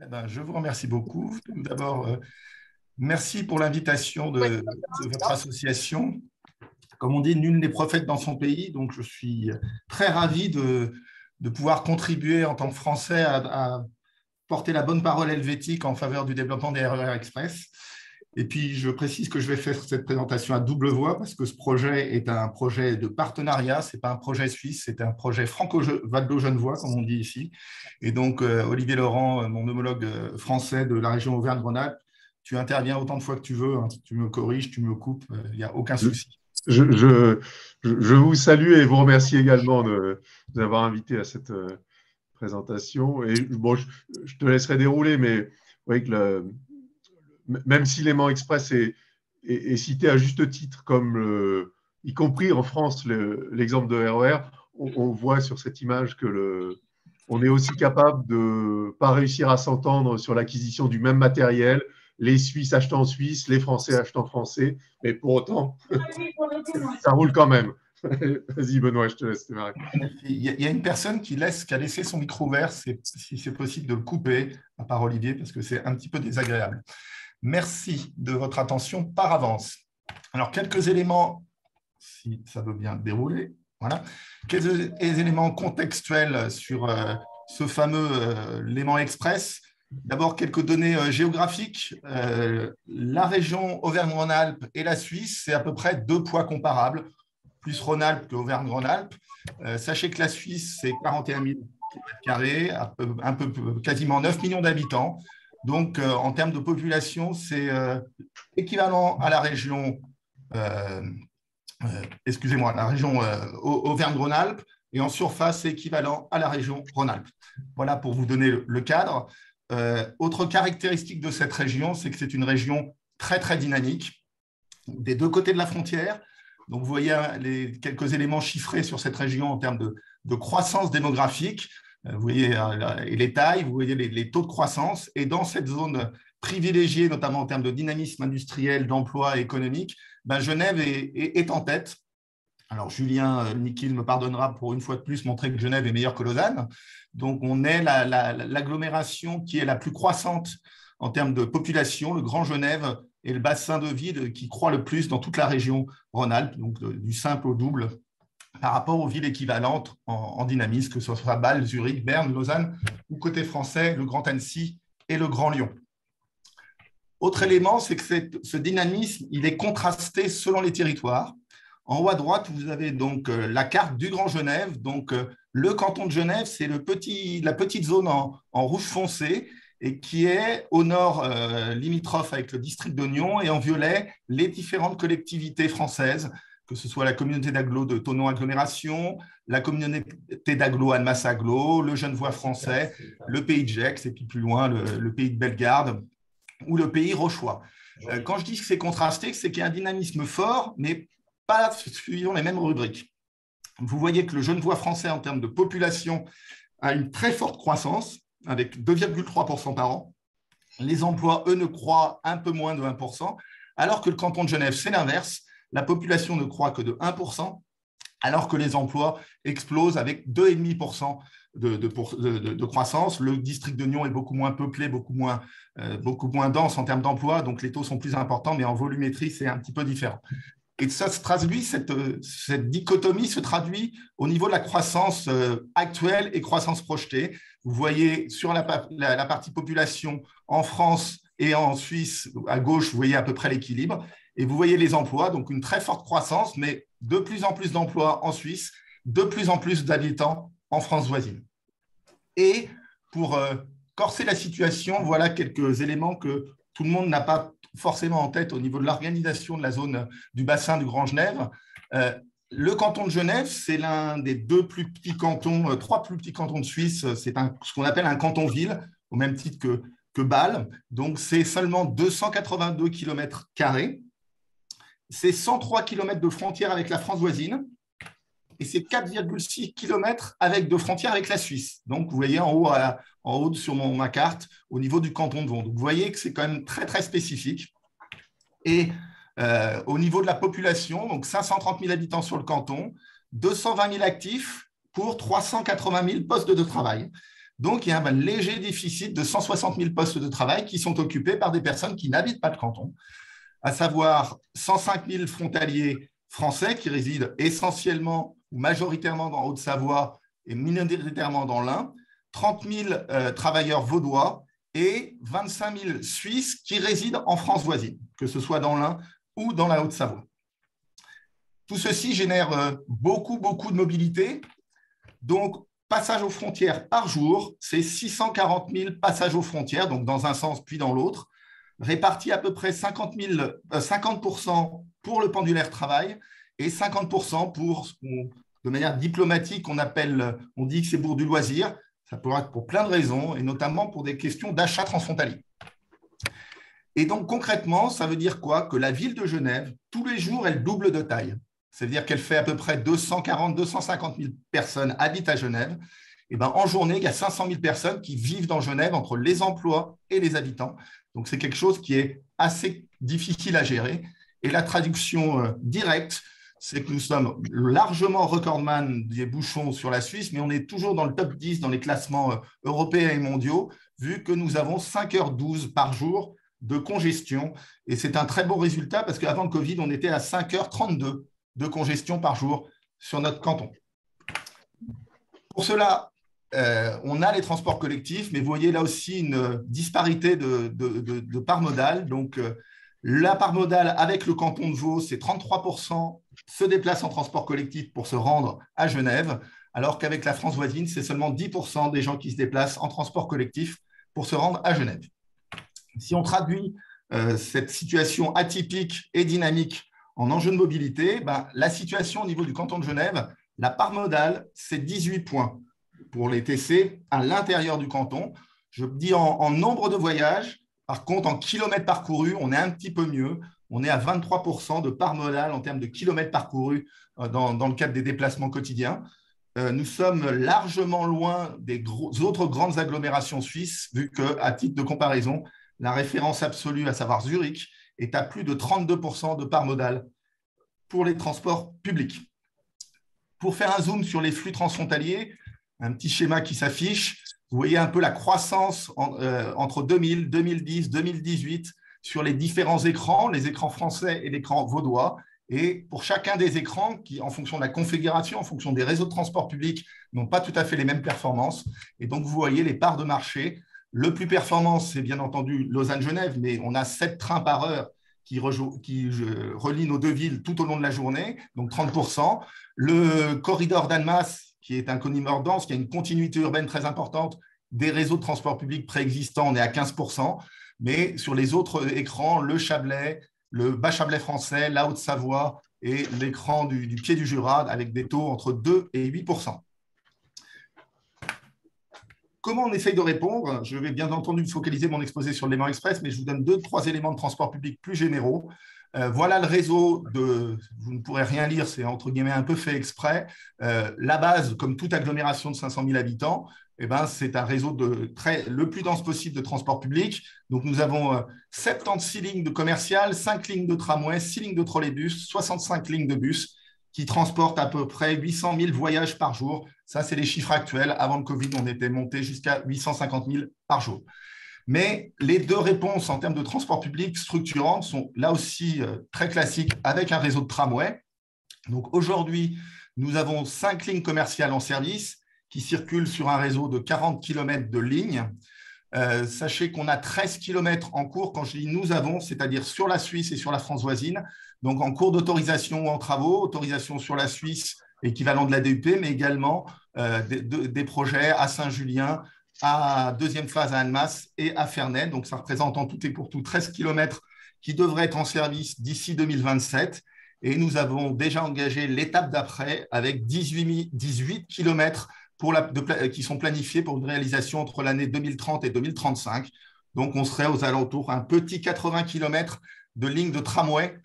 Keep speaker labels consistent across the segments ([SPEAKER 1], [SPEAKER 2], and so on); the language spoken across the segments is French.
[SPEAKER 1] Eh ben, je vous remercie beaucoup. Tout d'abord, merci pour l'invitation de votre association. Comme on dit, nul n'est prophète dans son pays, donc je suis très ravi de pouvoir contribuer en tant que Français à porter la bonne parole helvétique en faveur du développement des RER Express. Et puis, je précise que je vais faire cette présentation à double voix parce que ce projet est un projet de partenariat, ce n'est pas un projet suisse, c'est un projet franco-valdo-genevois, comme on dit ici. Et donc, Olivier Laurent, mon homologue français de la région Auvergne-Rhône-Alpes, tu interviens autant de fois que tu veux, hein. Tu me corriges, tu me coupes, il n'y a aucun
[SPEAKER 2] Je,
[SPEAKER 1] souci.
[SPEAKER 2] je- je- je vous salue et vous remercie également de nous avoir invités à cette présentation. Et bon, je te laisserai dérouler, mais oui, même si Léman Express est cité à juste titre, comme y compris en France, l'exemple de RER, on voit sur cette image que on est aussi capable de ne pas réussir à s'entendre sur l'acquisition du même matériel, les Suisses achetant en Suisse, les Français achetant français, mais pour autant, ça roule quand même. Vas-y, Benoît, je te laisse démarrer.
[SPEAKER 1] Il y a une personne qui a laissé son micro ouvert, si c'est possible de le couper, à part Olivier, parce que c'est un petit peu désagréable. Merci de votre attention par avance. Alors, quelques éléments, si ça veut bien dérouler, voilà. Quelques éléments contextuels sur ce fameux Léman Express. D'abord, quelques données géographiques. La région Auvergne-Rhône-Alpes et la Suisse, c'est à peu près deux poids comparables, plus Rhône-Alpes qu'Auvergne-Rhône-Alpes. Sachez que la Suisse, c'est 41 000 km², quasiment 9 millions d'habitants. Donc, en termes de population, c'est équivalent à la région, euh, excusez-moi, la région Auvergne-Rhône-Alpes, et en surface, c'est équivalent à la région Rhône-Alpes. Voilà pour vous donner le cadre. Autre caractéristique de cette région, c'est que c'est une région très, très dynamique, des deux côtés de la frontière. Donc, vous voyez quelques éléments chiffrés sur cette région en termes de croissance démographique. Vous voyez les tailles, vous voyez les taux de croissance. Et dans cette zone privilégiée, notamment en termes de dynamisme industriel, d'emploi et économique, ben Genève est en tête. Alors, Julien Niquil me pardonnera pour une fois de plus montrer que Genève est meilleure que Lausanne. Donc, on est l'agglomération qui est la plus croissante en termes de population. Le Grand Genève est le bassin de vie qui croît le plus dans toute la région Rhône-Alpes, donc du simple au double par rapport aux villes équivalentes en dynamisme, que ce soit Bâle, Zurich, Berne, Lausanne, ou côté français, le Grand Annecy et le Grand Lyon. Autre élément, c'est que ce dynamisme, il est contrasté selon les territoires. En haut à droite, vous avez donc la carte du Grand Genève. Donc, le canton de Genève, c'est la petite zone en rouge foncé et qui est au nord limitrophe avec le district de Nyon et en violet, les différentes collectivités françaises, que ce soit la communauté d'agglo de Thonon Agglomération, la communauté d'agglo Annemasse Agglo, le Genevois français, le pays de Gex et puis plus loin, le pays de Bellegarde ou le pays rochois. Quand je dis que c'est contrasté, c'est qu'il y a un dynamisme fort, mais pas suivant les mêmes rubriques. Vous voyez que le Genevois français, en termes de population, a une très forte croissance, avec 2,3% par an. Les emplois, eux, ne croient un peu moins de 1%, alors que le canton de Genève, c'est l'inverse. La population ne croît que de 1%, alors que les emplois explosent avec 2,5% de croissance. Le district de Nyon est beaucoup moins peuplé, beaucoup moins dense en termes d'emploi, donc les taux sont plus importants, mais en volumétrie, c'est un petit peu différent. Et ça se traduit, cette dichotomie se traduit au niveau de la croissance actuelle et croissance projetée. Vous voyez sur la partie population en France et en Suisse, à gauche, vous voyez à peu près l'équilibre. Et vous voyez les emplois, donc une très forte croissance, mais de plus en plus d'emplois en Suisse, de plus en plus d'habitants en France voisine. Et pour corser la situation, voilà quelques éléments que tout le monde n'a pas forcément en tête au niveau de l'organisation de la zone du bassin du Grand Genève. Le canton de Genève, c'est l'un des deux plus petits cantons, trois plus petits cantons de Suisse. C'est ce qu'on appelle un canton-ville, au même titre que Bâle. Donc, c'est seulement 282 km². C'est 103 km de frontière avec la France voisine et c'est 4,6 km avec de frontières avec la Suisse. Donc, vous voyez en haut sur ma carte, au niveau du canton de Vaud. Donc, vous voyez que c'est quand même très, très spécifique. Et au niveau de la population, donc 530 000 habitants sur le canton, 220 000 actifs pour 380 000 postes de travail. Donc, il y a un léger déficit de 160 000 postes de travail qui sont occupés par des personnes qui n'habitent pas le canton, à savoir 105 000 frontaliers français qui résident essentiellement ou majoritairement dans Haute-Savoie et minoritairement dans l'Ain, 30 000 travailleurs vaudois et 25 000 Suisses qui résident en France voisine, que ce soit dans l'Ain ou dans la Haute-Savoie. Tout ceci génère beaucoup de mobilité. Donc, passage aux frontières par jour, c'est 640 000 passages aux frontières, donc dans un sens puis dans l'autre, répartis à peu près 50% pour le pendulaire travail et 50% pour, de manière diplomatique, on dit que c'est pour du loisir. Ça pourrait être pour plein de raisons, et notamment pour des questions d'achat transfrontalier. Et donc, concrètement, ça veut dire quoi? Que la ville de Genève, tous les jours, elle double de taille. C'est-à-dire qu'elle fait à peu près 250 000 personnes habitent à Genève. Et ben, en journée, il y a 500 000 personnes qui vivent dans Genève entre les emplois et les habitants. Donc, c'est quelque chose qui est assez difficile à gérer. Et la traduction directe, c'est que nous sommes largement recordman des bouchons sur la Suisse, mais on est toujours dans le top 10 dans les classements européens et mondiaux, vu que nous avons 5h12 par jour de congestion. Et c'est un très beau résultat parce qu'avant le Covid, on était à 5h32 de congestion par jour sur notre canton. Pour cela, on a les transports collectifs, mais vous voyez là aussi une disparité de part modale. Donc, la part modale avec le canton de Vaud, c'est 33% se déplacent en transport collectif pour se rendre à Genève, alors qu'avec la France voisine, c'est seulement 10% des gens qui se déplacent en transport collectif pour se rendre à Genève. Si on traduit cette situation atypique et dynamique en enjeu de mobilité, ben, la situation au niveau du canton de Genève, la part modale, c'est 18 points pour les TC à l'intérieur du canton. Je dis en nombre de voyages. Par contre, en kilomètres parcourus, on est un petit peu mieux. On est à 23% de part modale en termes de kilomètres parcourus dans le cadre des déplacements quotidiens. Nous sommes largement loin des autres grandes agglomérations suisses, vu qu'à titre de comparaison, la référence absolue, à savoir Zurich, est à plus de 32% de part modale pour les transports publics. Pour faire un zoom sur les flux transfrontaliers, un petit schéma qui s'affiche, vous voyez un peu la croissance entre 2000, 2010, 2018 sur les différents écrans, les écrans français et l'écran vaudois. Et pour chacun des écrans, qui, en fonction de la configuration, en fonction des réseaux de transport public, n'ont pas tout à fait les mêmes performances. Et donc, vous voyez les parts de marché. Le plus performant, c'est bien entendu Lausanne-Genève, mais on a 7 trains par heure qui relient nos deux villes tout au long de la journée, donc 30%. Le corridor d'Annemasse, qui est un corridor dense, qui a une continuité urbaine très importante des réseaux de transport public préexistants, on est à 15%. Mais sur les autres écrans, le Chablais, le Bas-Chablais français, la Haute-Savoie et l'écran du pied du Jura, avec des taux entre 2 et 8%. Comment on essaye de répondre? Je vais bien entendu focaliser mon exposé sur l'élément express, mais je vous donne 2-3 éléments de transport public plus généraux. Voilà le réseau vous ne pourrez rien lire, c'est entre guillemets un peu fait exprès. La base, comme toute agglomération de 500 000 habitants, eh ben, c'est un réseau le plus dense possible de transport public. Donc, nous avons 76 lignes de commercial, 5 lignes de tramway, 6 lignes de trolleybus, 65 lignes de bus qui transportent à peu près 800 000 voyages par jour. Ça, c'est les chiffres actuels. Avant le Covid, on était monté jusqu'à 850 000 par jour. Mais les deux réponses en termes de transport public structurantes sont là aussi très classiques avec un réseau de tramway. Donc aujourd'hui, nous avons 5 lignes commerciales en service qui circulent sur un réseau de 40 km de lignes. Sachez qu'on a 13 km en cours. Quand je dis nous avons, c'est-à-dire sur la Suisse et sur la France voisine. Donc en cours d'autorisation ou en travaux, autorisation sur la Suisse, équivalent de la DUP, mais également des projets à Saint-Julien, à deuxième phase à Annemasse et à Ferney. Donc, ça représente en tout et pour tout 13 km qui devraient être en service d'ici 2027. Et nous avons déjà engagé l'étape d'après avec 18 km qui sont planifiés pour une réalisation entre l'année 2030 et 2035. Donc, on serait aux alentours un petit 80 km de ligne de tramway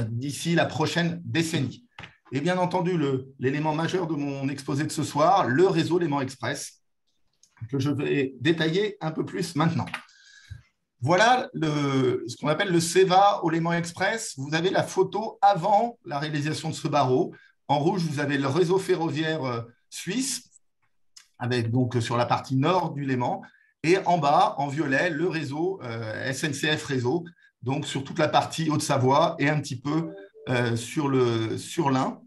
[SPEAKER 1] d'ici la prochaine décennie. Et bien entendu, l'élément majeur de mon exposé de ce soir, le réseau Léman Express, que je vais détailler un peu plus maintenant. Voilà ce qu'on appelle le CEVA au Léman Express. Vous avez la photo avant la réalisation de ce barreau. En rouge, vous avez le réseau ferroviaire suisse, avec donc sur la partie nord du Léman, et en bas, en violet, le réseau SNCF Réseau, donc sur toute la partie Haute-Savoie et un petit peu sur l'Ain.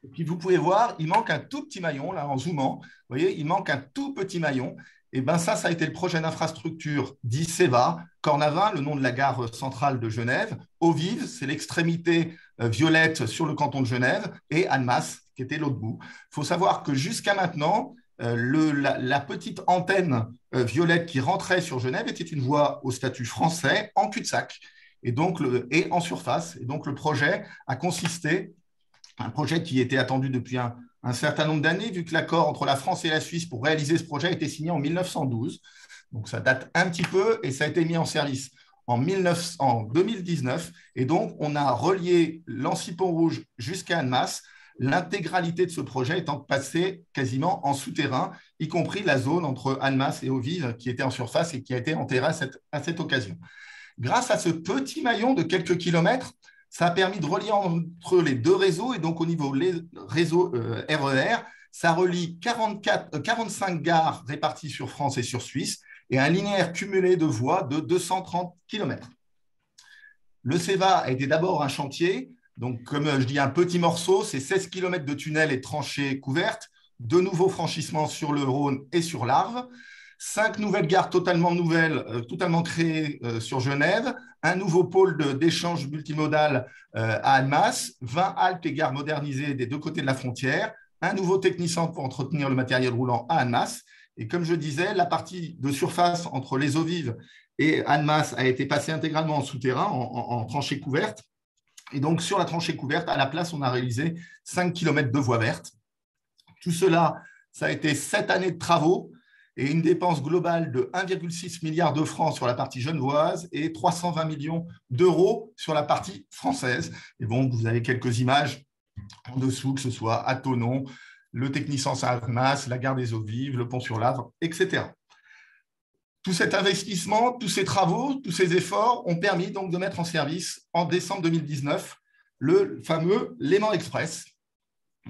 [SPEAKER 1] Et puis vous pouvez voir, il manque un tout petit maillon, là en zoomant, vous voyez, il manque un tout petit maillon. Et bien ça a été le projet d'infrastructure dit CEVA, Cornavin, le nom de la gare centrale de Genève, Eaux-Vives, c'est l'extrémité violette sur le canton de Genève, et Annemasse, qui était l'autre bout. Il faut savoir que jusqu'à maintenant, la petite antenne violette qui rentrait sur Genève était une voie au statut français en cul-de-sac et en surface. Et donc le projet a consisté, un projet qui était attendu depuis un certain nombre d'années, vu que l'accord entre la France et la Suisse pour réaliser ce projet a été signé en 1912. Donc ça date un petit peu et ça a été mis en service en 2019. Et donc on a relié Lancy-Pont-Rouge jusqu'à Annemasse, l'intégralité de ce projet étant passée quasiment en souterrain, y compris la zone entre Annemasse et Eaux-Vives qui était en surface et qui a été enterrée à cette occasion. Grâce à ce petit maillon de quelques kilomètres, ça a permis de relier entre les deux réseaux, et donc au niveau des réseaux RER, ça relie 45 gares réparties sur France et sur Suisse, et un linéaire cumulé de voies de 230 km. Le CEVA a été d'abord un chantier, donc comme je dis, un petit morceau, c'est 16 km de tunnels et de tranchées couvertes, 2 nouveaux franchissements sur le Rhône et sur l'Arve, 5 nouvelles gares totalement nouvelles, totalement créées sur Genève, un nouveau pôle d'échange multimodal à Annemasse, 20 haltes et gares modernisées des deux côtés de la frontière, un nouveau technicentre pour entretenir le matériel roulant à Annemasse. Et comme je disais, la partie de surface entre les Eaux-Vives et Annemasse a été passée intégralement en souterrain, en tranchée couverte. Et donc, sur la tranchée couverte, à la place, on a réalisé 5 km de voies vertes. Tout cela, ça a été 7 années de travaux et une dépense globale de 1,6 milliard de francs sur la partie genevoise et 320 millions d'euros sur la partie française. Et bon, vous avez quelques images en dessous, que ce soit à Thonon, le technicentre à Annemasse, la gare des Eaux-Vives, le pont sur l'Avre, etc. Tout cet investissement, tous ces travaux, tous ces efforts ont permis donc de mettre en service en décembre 2019 le fameux Léman Express.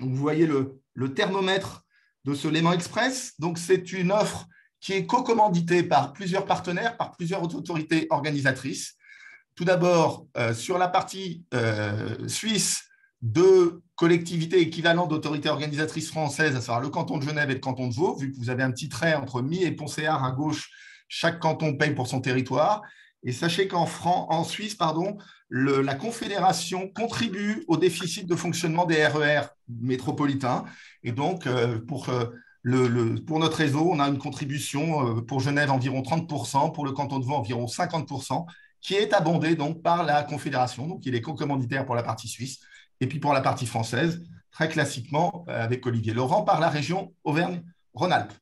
[SPEAKER 1] Donc, vous voyez le thermomètre de ce Léman Express. Donc, c'est une offre qui est co-commanditée par plusieurs partenaires, par plusieurs autorités organisatrices. Tout d'abord, sur la partie suisse, 2 collectivités équivalentes d'autorités organisatrices françaises, à savoir le canton de Genève et le canton de Vaud, vu que vous avez un petit trait entre My et Pont-Séart à gauche, chaque canton paye pour son territoire. Et sachez qu'en Suisse, la Confédération contribue au déficit de fonctionnement des RER métropolitains. Et donc, pour notre réseau, on a une contribution pour Genève environ 30%, pour le canton de Vaud environ 50%, qui est abondée donc par la Confédération. Donc, il est co-commanditaire pour la partie suisse. Et puis pour la partie française, très classiquement, avec Olivier Laurent, par la région Auvergne-Rhône-Alpes.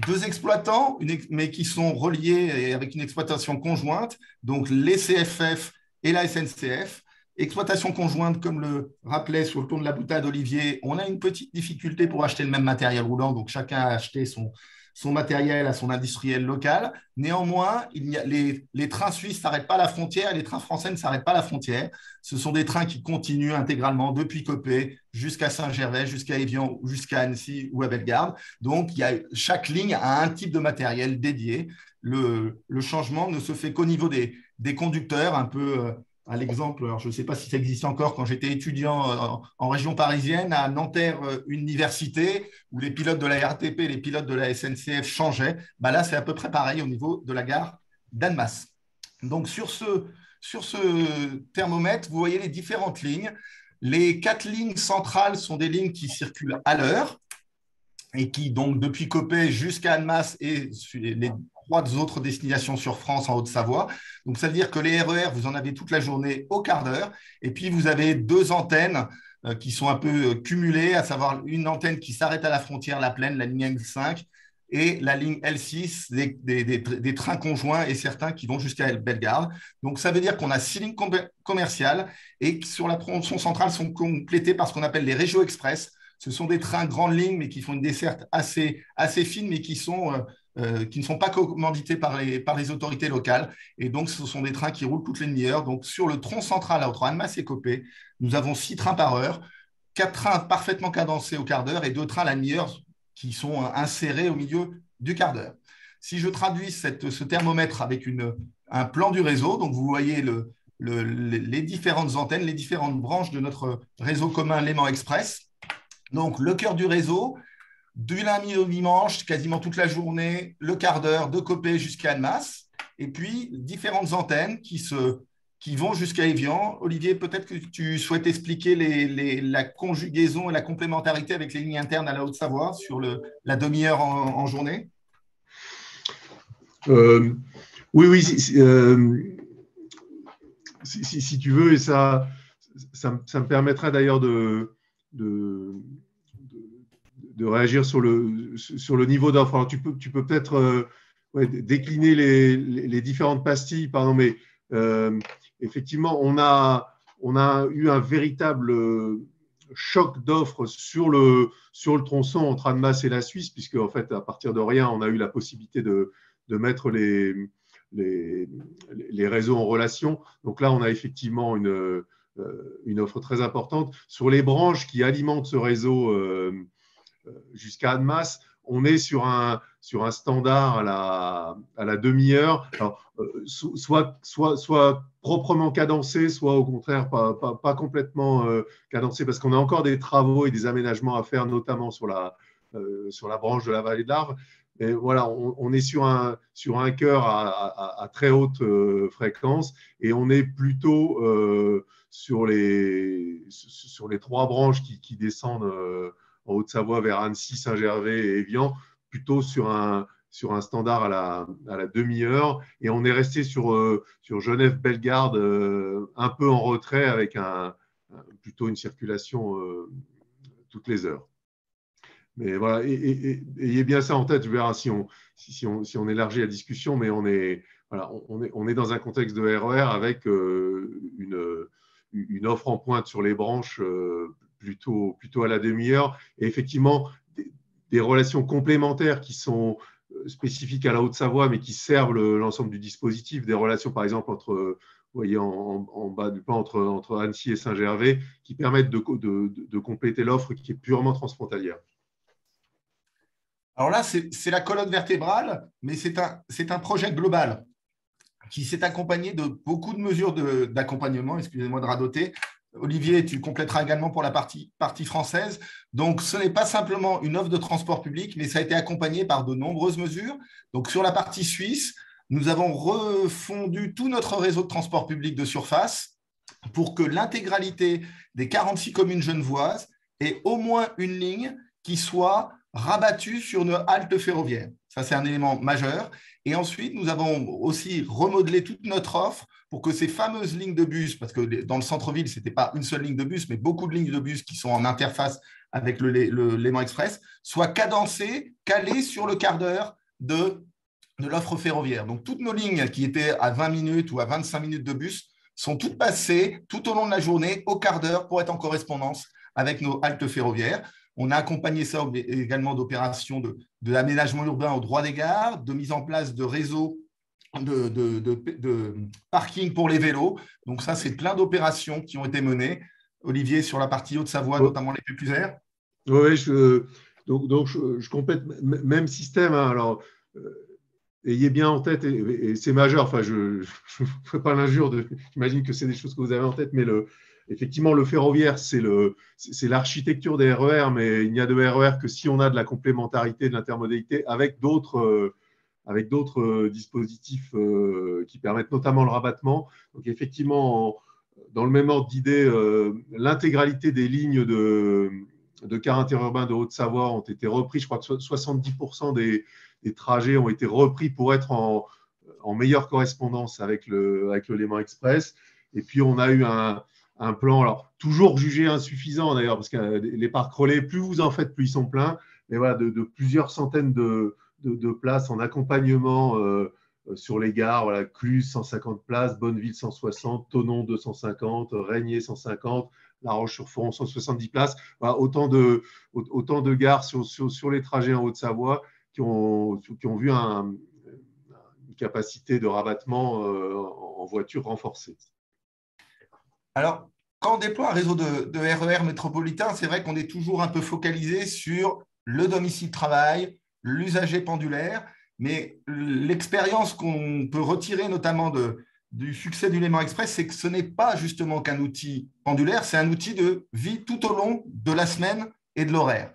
[SPEAKER 1] 2 exploitants, mais qui sont reliés avec une exploitation conjointe, donc les CFF et la SNCF. Exploitation conjointe, comme le rappelait sur le ton de la boutade Olivier, on a une petite difficulté pour acheter le même matériel roulant, donc chacun a acheté son matériel à son industriel local. Néanmoins, les trains suisses ne s'arrêtent pas à la frontière et les trains français ne s'arrêtent pas à la frontière. Ce sont des trains qui continuent intégralement depuis Coppet jusqu'à Saint-Gervais, jusqu'à Évian, jusqu'à Annecy ou à Bellegarde. Donc, chaque ligne a un type de matériel dédié. Le changement ne se fait qu'au niveau des conducteurs, un peu à l'exemple, alors je ne sais pas si ça existe encore, quand j'étais étudiant en région parisienne, à Nanterre Université, où les pilotes de la RATP et les pilotes de la SNCF changeaient, là, c'est à peu près pareil au niveau de la gare d'Annemasse. Donc, sur ce thermomètre, vous voyez les différentes lignes. Les 4 lignes centrales sont des lignes qui circulent à l'heure et qui, donc, depuis Coppet jusqu'à Annemasse et les 3 autres destinations sur France en Haute-Savoie. Donc, ça veut dire que les RER, vous en avez toute la journée au quart d'heure. Et puis, vous avez 2 antennes qui sont un peu cumulées, à savoir une antenne qui s'arrête à la frontière, la Plaine, la ligne L5, et la ligne L6, des trains conjoints et certains qui vont jusqu'à Bellegarde. Donc, ça veut dire qu'on a 6 lignes commerciales et sur la tronçon centrale sont complétées par ce qu'on appelle les Régio Express. Ce sont des trains grandes lignes, mais qui font une desserte assez fine, mais qui ne sont pas commandités par les autorités locales. Et donc, ce sont des trains qui roulent toutes les demi-heures. Donc, sur le tronc central entre Annemasse et Coppet, nous avons 6 trains par heure, 4 trains parfaitement cadencés au quart d'heure et 2 trains à la demi-heure qui sont insérés au milieu du quart d'heure. Si je traduis ce thermomètre avec un plan du réseau, donc vous voyez les différentes antennes, les différentes branches de notre réseau commun Léman Express. Donc, le cœur du réseau, du lundi au dimanche, quasiment toute la journée, le quart d'heure de Copé jusqu'à Annemasse, et puis différentes antennes qui vont jusqu'à Évian. Olivier, peut-être que tu souhaites expliquer la conjugaison et la complémentarité avec les lignes internes à la Haute-Savoie sur la demi-heure en journée.
[SPEAKER 2] Oui, oui, si tu veux, et ça me permettra d'ailleurs de réagir sur le niveau d'offre. Alors, tu peux peut-être décliner les différentes pastilles, pardon, mais effectivement, on a eu un véritable choc d'offres sur le tronçon entre Annemasse et la Suisse, puisque en fait, à partir de rien, on a eu la possibilité de mettre les réseaux en relation. Donc là, on a effectivement une offre très importante. Sur les branches qui alimentent ce réseau jusqu'à Annemasse, on est sur un standard à la demi-heure, soit proprement cadencé, soit au contraire pas complètement cadencé, parce qu'on a encore des travaux et des aménagements à faire, notamment sur la branche de la vallée de l'Arve. Et voilà, on est sur un cœur à très haute fréquence, et on est plutôt sur les 3 branches qui descendent en Haute-Savoie vers Annecy, Saint-Gervais et Évian, plutôt sur un standard à la demi-heure. Et on est resté sur Genève-Bellegarde, un peu en retrait, avec plutôt une circulation toutes les heures. Mais voilà, et ayez bien ça en tête, je verrai si on élargit la discussion, mais on est dans un contexte de RER avec une offre en pointe sur les branches plutôt à la demi-heure, et effectivement des relations complémentaires qui sont spécifiques à la Haute-Savoie, mais qui servent l'ensemble du dispositif, des relations par exemple entre, vous voyez en bas du plan, entre Annecy et Saint-Gervais, qui permettent de compléter l'offre qui est purement transfrontalière.
[SPEAKER 1] Alors là, c'est la colonne vertébrale, mais c'est un projet global qui s'est accompagné de beaucoup de mesures d'accompagnement. Excusez-moi de radoter. Olivier, tu compléteras également pour la partie française. Donc, ce n'est pas simplement une offre de transport public, mais ça a été accompagné par de nombreuses mesures. Donc, sur la partie suisse, nous avons refondu tout notre réseau de transport public de surface pour que l'intégralité des 46 communes genevoises ait au moins une ligne qui soit rabattue sur une halte ferroviaire. Ça, c'est un élément majeur. Et ensuite, nous avons aussi remodelé toute notre offre pour que ces fameuses lignes de bus, parce que dans le centre-ville, ce n'était pas une seule ligne de bus, mais beaucoup de lignes de bus qui sont en interface avec le Léman Express, soient cadencées, calées sur le quart d'heure de l'offre ferroviaire. Donc, toutes nos lignes qui étaient à 20 minutes ou à 25 minutes de bus sont toutes passées tout au long de la journée au quart d'heure pour être en correspondance avec nos haltes ferroviaires. On a accompagné ça également d'opérations de l'aménagement urbain au droit des gares, de mise en place de réseaux de parking pour les vélos. Donc ça, c'est plein d'opérations qui ont été menées. Olivier, sur la partie Haute-Savoie, notamment les Pépusères.
[SPEAKER 2] Oui, donc je complète même système. Hein. Alors, ayez bien en tête, et c'est majeur, enfin, je ne fais pas l'injure, j'imagine que c'est des choses que vous avez en tête, mais effectivement, le ferroviaire, c'est l'architecture des RER, mais il n'y a de RER que si on a de la complémentarité, de l'intermodalité avec d'autres dispositifs qui permettent notamment le rabattement. Donc, effectivement, dans le même ordre d'idée, l'intégralité des lignes de cars interurbains de Haute-Savoie ont été repris. Je crois que 70% des trajets ont été repris pour être en meilleure correspondance avec le Léman Express. Et puis, on a eu un plan, alors toujours jugé insuffisant d'ailleurs, parce que les parcs relais, plus vous en faites, plus ils sont pleins, mais voilà, de plusieurs centaines de places en accompagnement sur les gares, voilà, Cluse 150 places, Bonneville 160, Thonon 250, Régnier 150, La Roche-sur-Foron 170 places, voilà, autant de gares sur les trajets en Haute-Savoie qui ont vu une capacité de rabattement en voiture renforcée.
[SPEAKER 1] Alors, quand on déploie un réseau de RER métropolitain, c'est vrai qu'on est toujours un peu focalisé sur le domicile-travail, l'usager pendulaire. Mais l'expérience qu'on peut retirer notamment du succès du Léman Express, c'est que ce n'est pas justement qu'un outil pendulaire, c'est un outil de vie tout au long de la semaine et de l'horaire.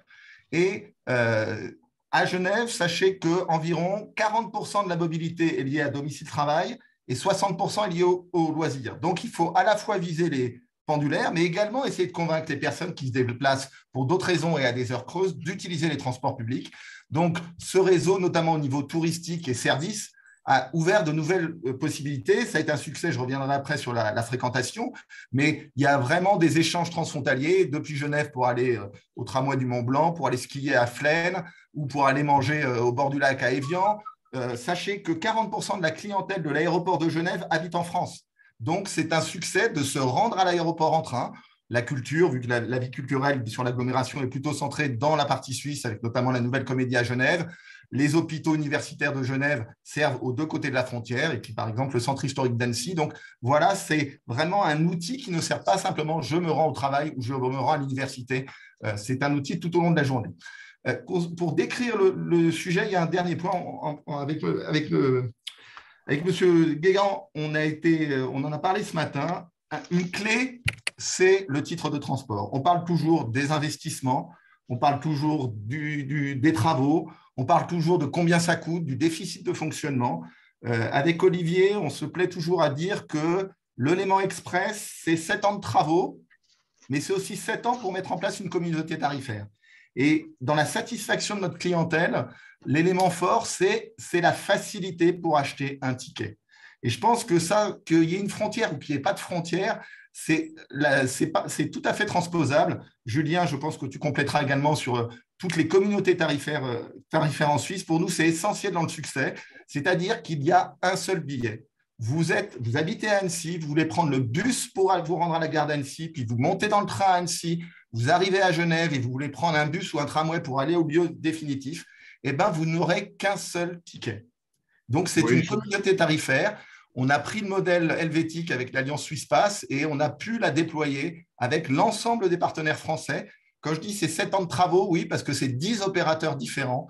[SPEAKER 1] Et à Genève, sachez qu'environ 40% de la mobilité est liée à domicile-travail et 60% est liée au loisir. Donc, il faut à la fois viser les pendulaires, mais également essayer de convaincre les personnes qui se déplacent pour d'autres raisons et à des heures creuses d'utiliser les transports publics. Donc, ce réseau, notamment au niveau touristique et services, a ouvert de nouvelles possibilités. Ça a été un succès, je reviendrai après sur la fréquentation, mais il y a vraiment des échanges transfrontaliers depuis Genève pour aller au tramway du Mont Blanc, pour aller skier à Flaine ou pour aller manger au bord du lac à Évian. Sachez que 40% de la clientèle de l'aéroport de Genève habite en France. Donc, c'est un succès de se rendre à l'aéroport en train. La culture, vu que la vie culturelle sur l'agglomération est plutôt centrée dans la partie suisse, avec notamment la Nouvelle Comédie à Genève. Les hôpitaux universitaires de Genève servent aux deux côtés de la frontière, et puis par exemple le centre historique d'Annecy. Donc voilà, c'est vraiment un outil qui ne sert pas simplement je me rends au travail ou je me rends à l'université. C'est un outil tout au long de la journée. Pour décrire le sujet, il y a un dernier point avec M. Guégan, on en a parlé ce matin. Une clé, c'est le titre de transport. On parle toujours des investissements, on parle toujours des travaux, on parle toujours de combien ça coûte, du déficit de fonctionnement. Avec Olivier, on se plaît toujours à dire que le Léman Express, c'est 7 ans de travaux, mais c'est aussi 7 ans pour mettre en place une communauté tarifaire. Et dans la satisfaction de notre clientèle, l'élément fort, c'est la facilité pour acheter un ticket. Et je pense que ça, qu'il y ait une frontière ou qu'il n'y ait pas de frontière, c'est tout à fait transposable. Julien, je pense que tu compléteras également sur toutes les communautés tarifaires en Suisse. Pour nous, c'est essentiel dans le succès, c'est-à-dire qu'il y a un seul billet. Vous habitez à Annecy, vous voulez prendre le bus pour vous rendre à la gare d'Annecy, puis vous montez dans le train à Annecy, vous arrivez à Genève et vous voulez prendre un bus ou un tramway pour aller au lieu définitif, eh bien, vous n'aurez qu'un seul ticket. Donc, c'est une communauté tarifaire. On a pris le modèle helvétique avec l'Alliance Suisse-Pass et on a pu la déployer avec l'ensemble des partenaires français. Quand je dis c'est 7 ans de travaux, oui, parce que c'est 10 opérateurs différents,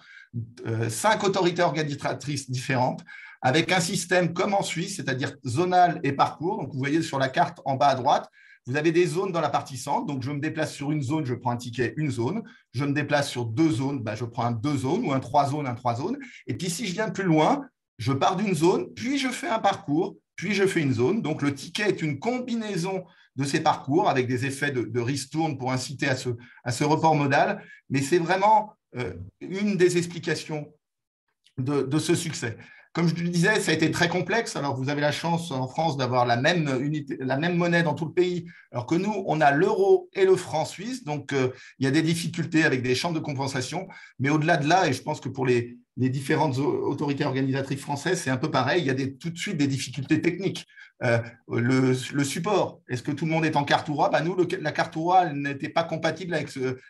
[SPEAKER 1] 5 autorités organisatrices différentes, avec un système comme en Suisse, c'est-à-dire zonal et parcours. Donc, vous voyez sur la carte en bas à droite, vous avez des zones dans la partie centre. Donc, je me déplace sur une zone, je prends un ticket, une zone. Je me déplace sur 2 zones, je prends un 2 zones ou un 3 zones, un 3 zones. Et puis, si je viens plus loin, je pars d'une zone, puis je fais un parcours, puis je fais une zone. Donc, le ticket est une combinaison de ces parcours avec des effets de ristourne pour inciter à ce report modal. Mais c'est vraiment une des explications de ce succès. Comme je le disais, ça a été très complexe. Alors, vous avez la chance en France d'avoir la même monnaie dans tout le pays, alors que nous, on a l'euro et le franc suisse. Donc, il y a des difficultés avec des champs de compensation. Mais au-delà de là, et je pense que pour les différentes autorités organisatrices françaises, c'est un peu pareil. Il y a tout de suite des difficultés techniques. Le support, est-ce que tout le monde est en carte Oura? Nous, la carte Oura n'était pas compatible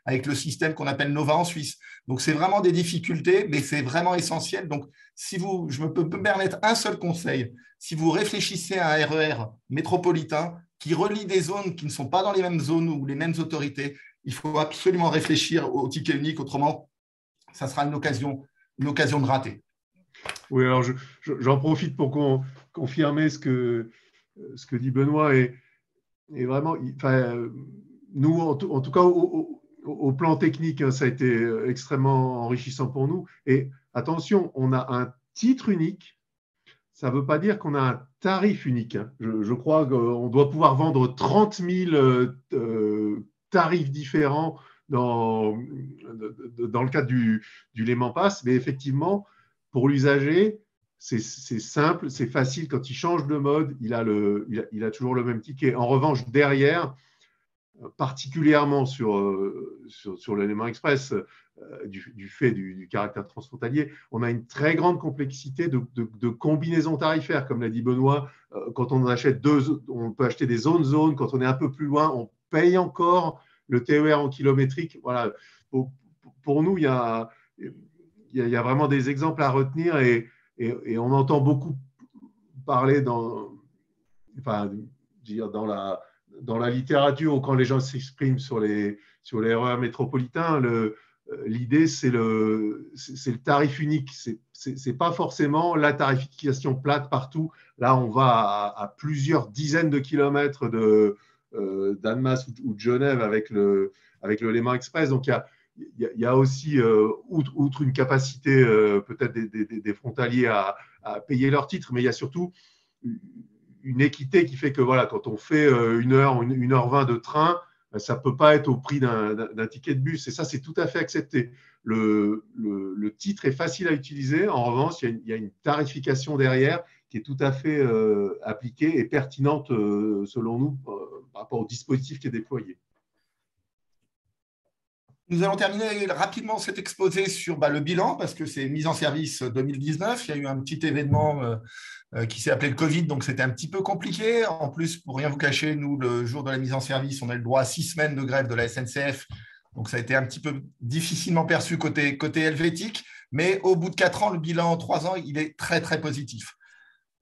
[SPEAKER 1] avec le système qu'on appelle Nova en Suisse. Donc, c'est vraiment des difficultés, mais c'est vraiment essentiel. Donc, je me peux me permettre un seul conseil. Si vous réfléchissez à un RER métropolitain qui relie des zones qui ne sont pas dans les mêmes zones ou les mêmes autorités, il faut absolument réfléchir au ticket unique. Autrement, ça sera une occasion de rater.
[SPEAKER 2] Oui, alors j'en profite pour confirmer ce que dit Benoît. Et vraiment, nous, en tout cas, au plan technique, ça a été extrêmement enrichissant pour nous. Et attention, on a un titre unique. Ça ne veut pas dire qu'on a un tarif unique. Je crois qu'on doit pouvoir vendre 30 000 tarifs différents dans le cadre du Léman Pass. Mais effectivement, pour l'usager, c'est simple, c'est facile. Quand il change de mode, il a toujours le même ticket. En revanche, derrière, particulièrement sur le Léman Express, du fait du caractère transfrontalier, on a une très grande complexité de combinaisons tarifaires. Comme l'a dit Benoît, quand on achète on peut acheter des zones-zones. Quand on est un peu plus loin, on paye encore le TER en kilométrique. Voilà. Pour nous, il y a vraiment des exemples à retenir et on entend beaucoup parler dans la littérature ou quand les gens s'expriment sur les RER métropolitains, l'idée, c'est le tarif unique. C'est pas forcément la tarification plate partout. Là, on va à plusieurs dizaines de kilomètres d'Annemasse ou de Genève avec le Léman Express. Donc, il y a aussi, outre une capacité peut-être des frontaliers à payer leur titre, mais il y a surtout une équité qui fait que voilà, quand on fait 1 heure, 1h20 de train, ça ne peut pas être au prix d'un ticket de bus. Et ça, c'est tout à fait accepté. Le titre est facile à utiliser. En revanche, il y a une tarification derrière qui est tout à fait appliquée et pertinente, selon nous, par rapport au dispositif qui est déployé.
[SPEAKER 1] Nous allons terminer rapidement cet exposé sur le bilan, parce que c'est mise en service 2019. Il y a eu un petit événement qui s'est appelé le Covid, donc c'était un petit peu compliqué. En plus, pour rien vous cacher, nous, le jour de la mise en service, on a le droit à 6 semaines de grève de la SNCF. Donc ça a été un petit peu difficilement perçu côté helvétique. Mais au bout de 4 ans, le bilan en 3 ans, il est très, très positif.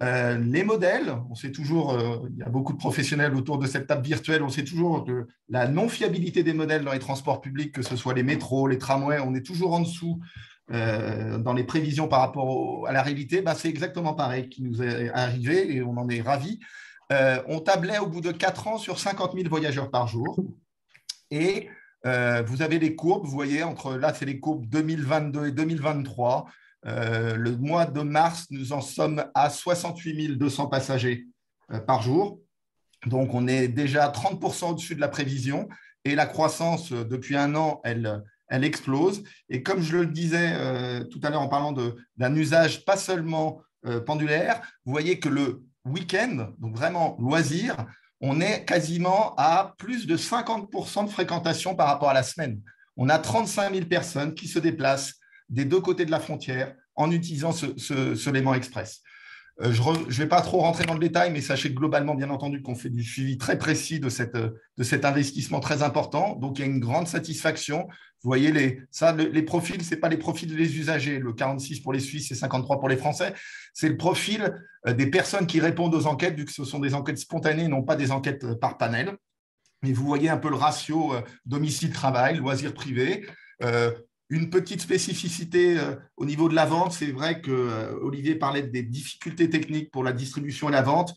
[SPEAKER 1] Les modèles, on sait toujours, il y a beaucoup de professionnels autour de cette table virtuelle, on sait toujours que la non-fiabilité des modèles dans les transports publics, que ce soit les métros, les tramways, on est toujours en dessous dans les prévisions par rapport à la réalité. C'est exactement pareil qui nous est arrivé et on en est ravis. On tablait au bout de 4 ans sur 50 000 voyageurs par jour. Et vous avez les courbes, vous voyez, là, c'est les courbes 2022 et 2023. Le mois de mars, nous en sommes à 68 200 passagers par jour. Donc, on est déjà 30% au-dessus de la prévision. Et la croissance, depuis 1 an, elle explose. Et comme je le disais tout à l'heure en parlant d'un usage pas seulement pendulaire, vous voyez que le week-end, donc vraiment loisir, on est quasiment à plus de 50% de fréquentation par rapport à la semaine. On a 35 000 personnes qui se déplacent des 2 côtés de la frontière en utilisant ce Léman Express. Je ne vais pas trop rentrer dans le détail, mais sachez que globalement, bien entendu, qu'on fait du suivi très précis de cet investissement très important. Donc, il y a une grande satisfaction. Vous voyez, les profils, ce n'est pas les profils des usagers. Le 46 pour les Suisses et 53 pour les Français. C'est le profil des personnes qui répondent aux enquêtes, vu que ce sont des enquêtes spontanées, non pas des enquêtes par panel. Mais vous voyez un peu le ratio domicile-travail, loisirs privés. Une petite spécificité au niveau de la vente, c'est vrai que Olivier parlait des difficultés techniques pour la distribution et la vente.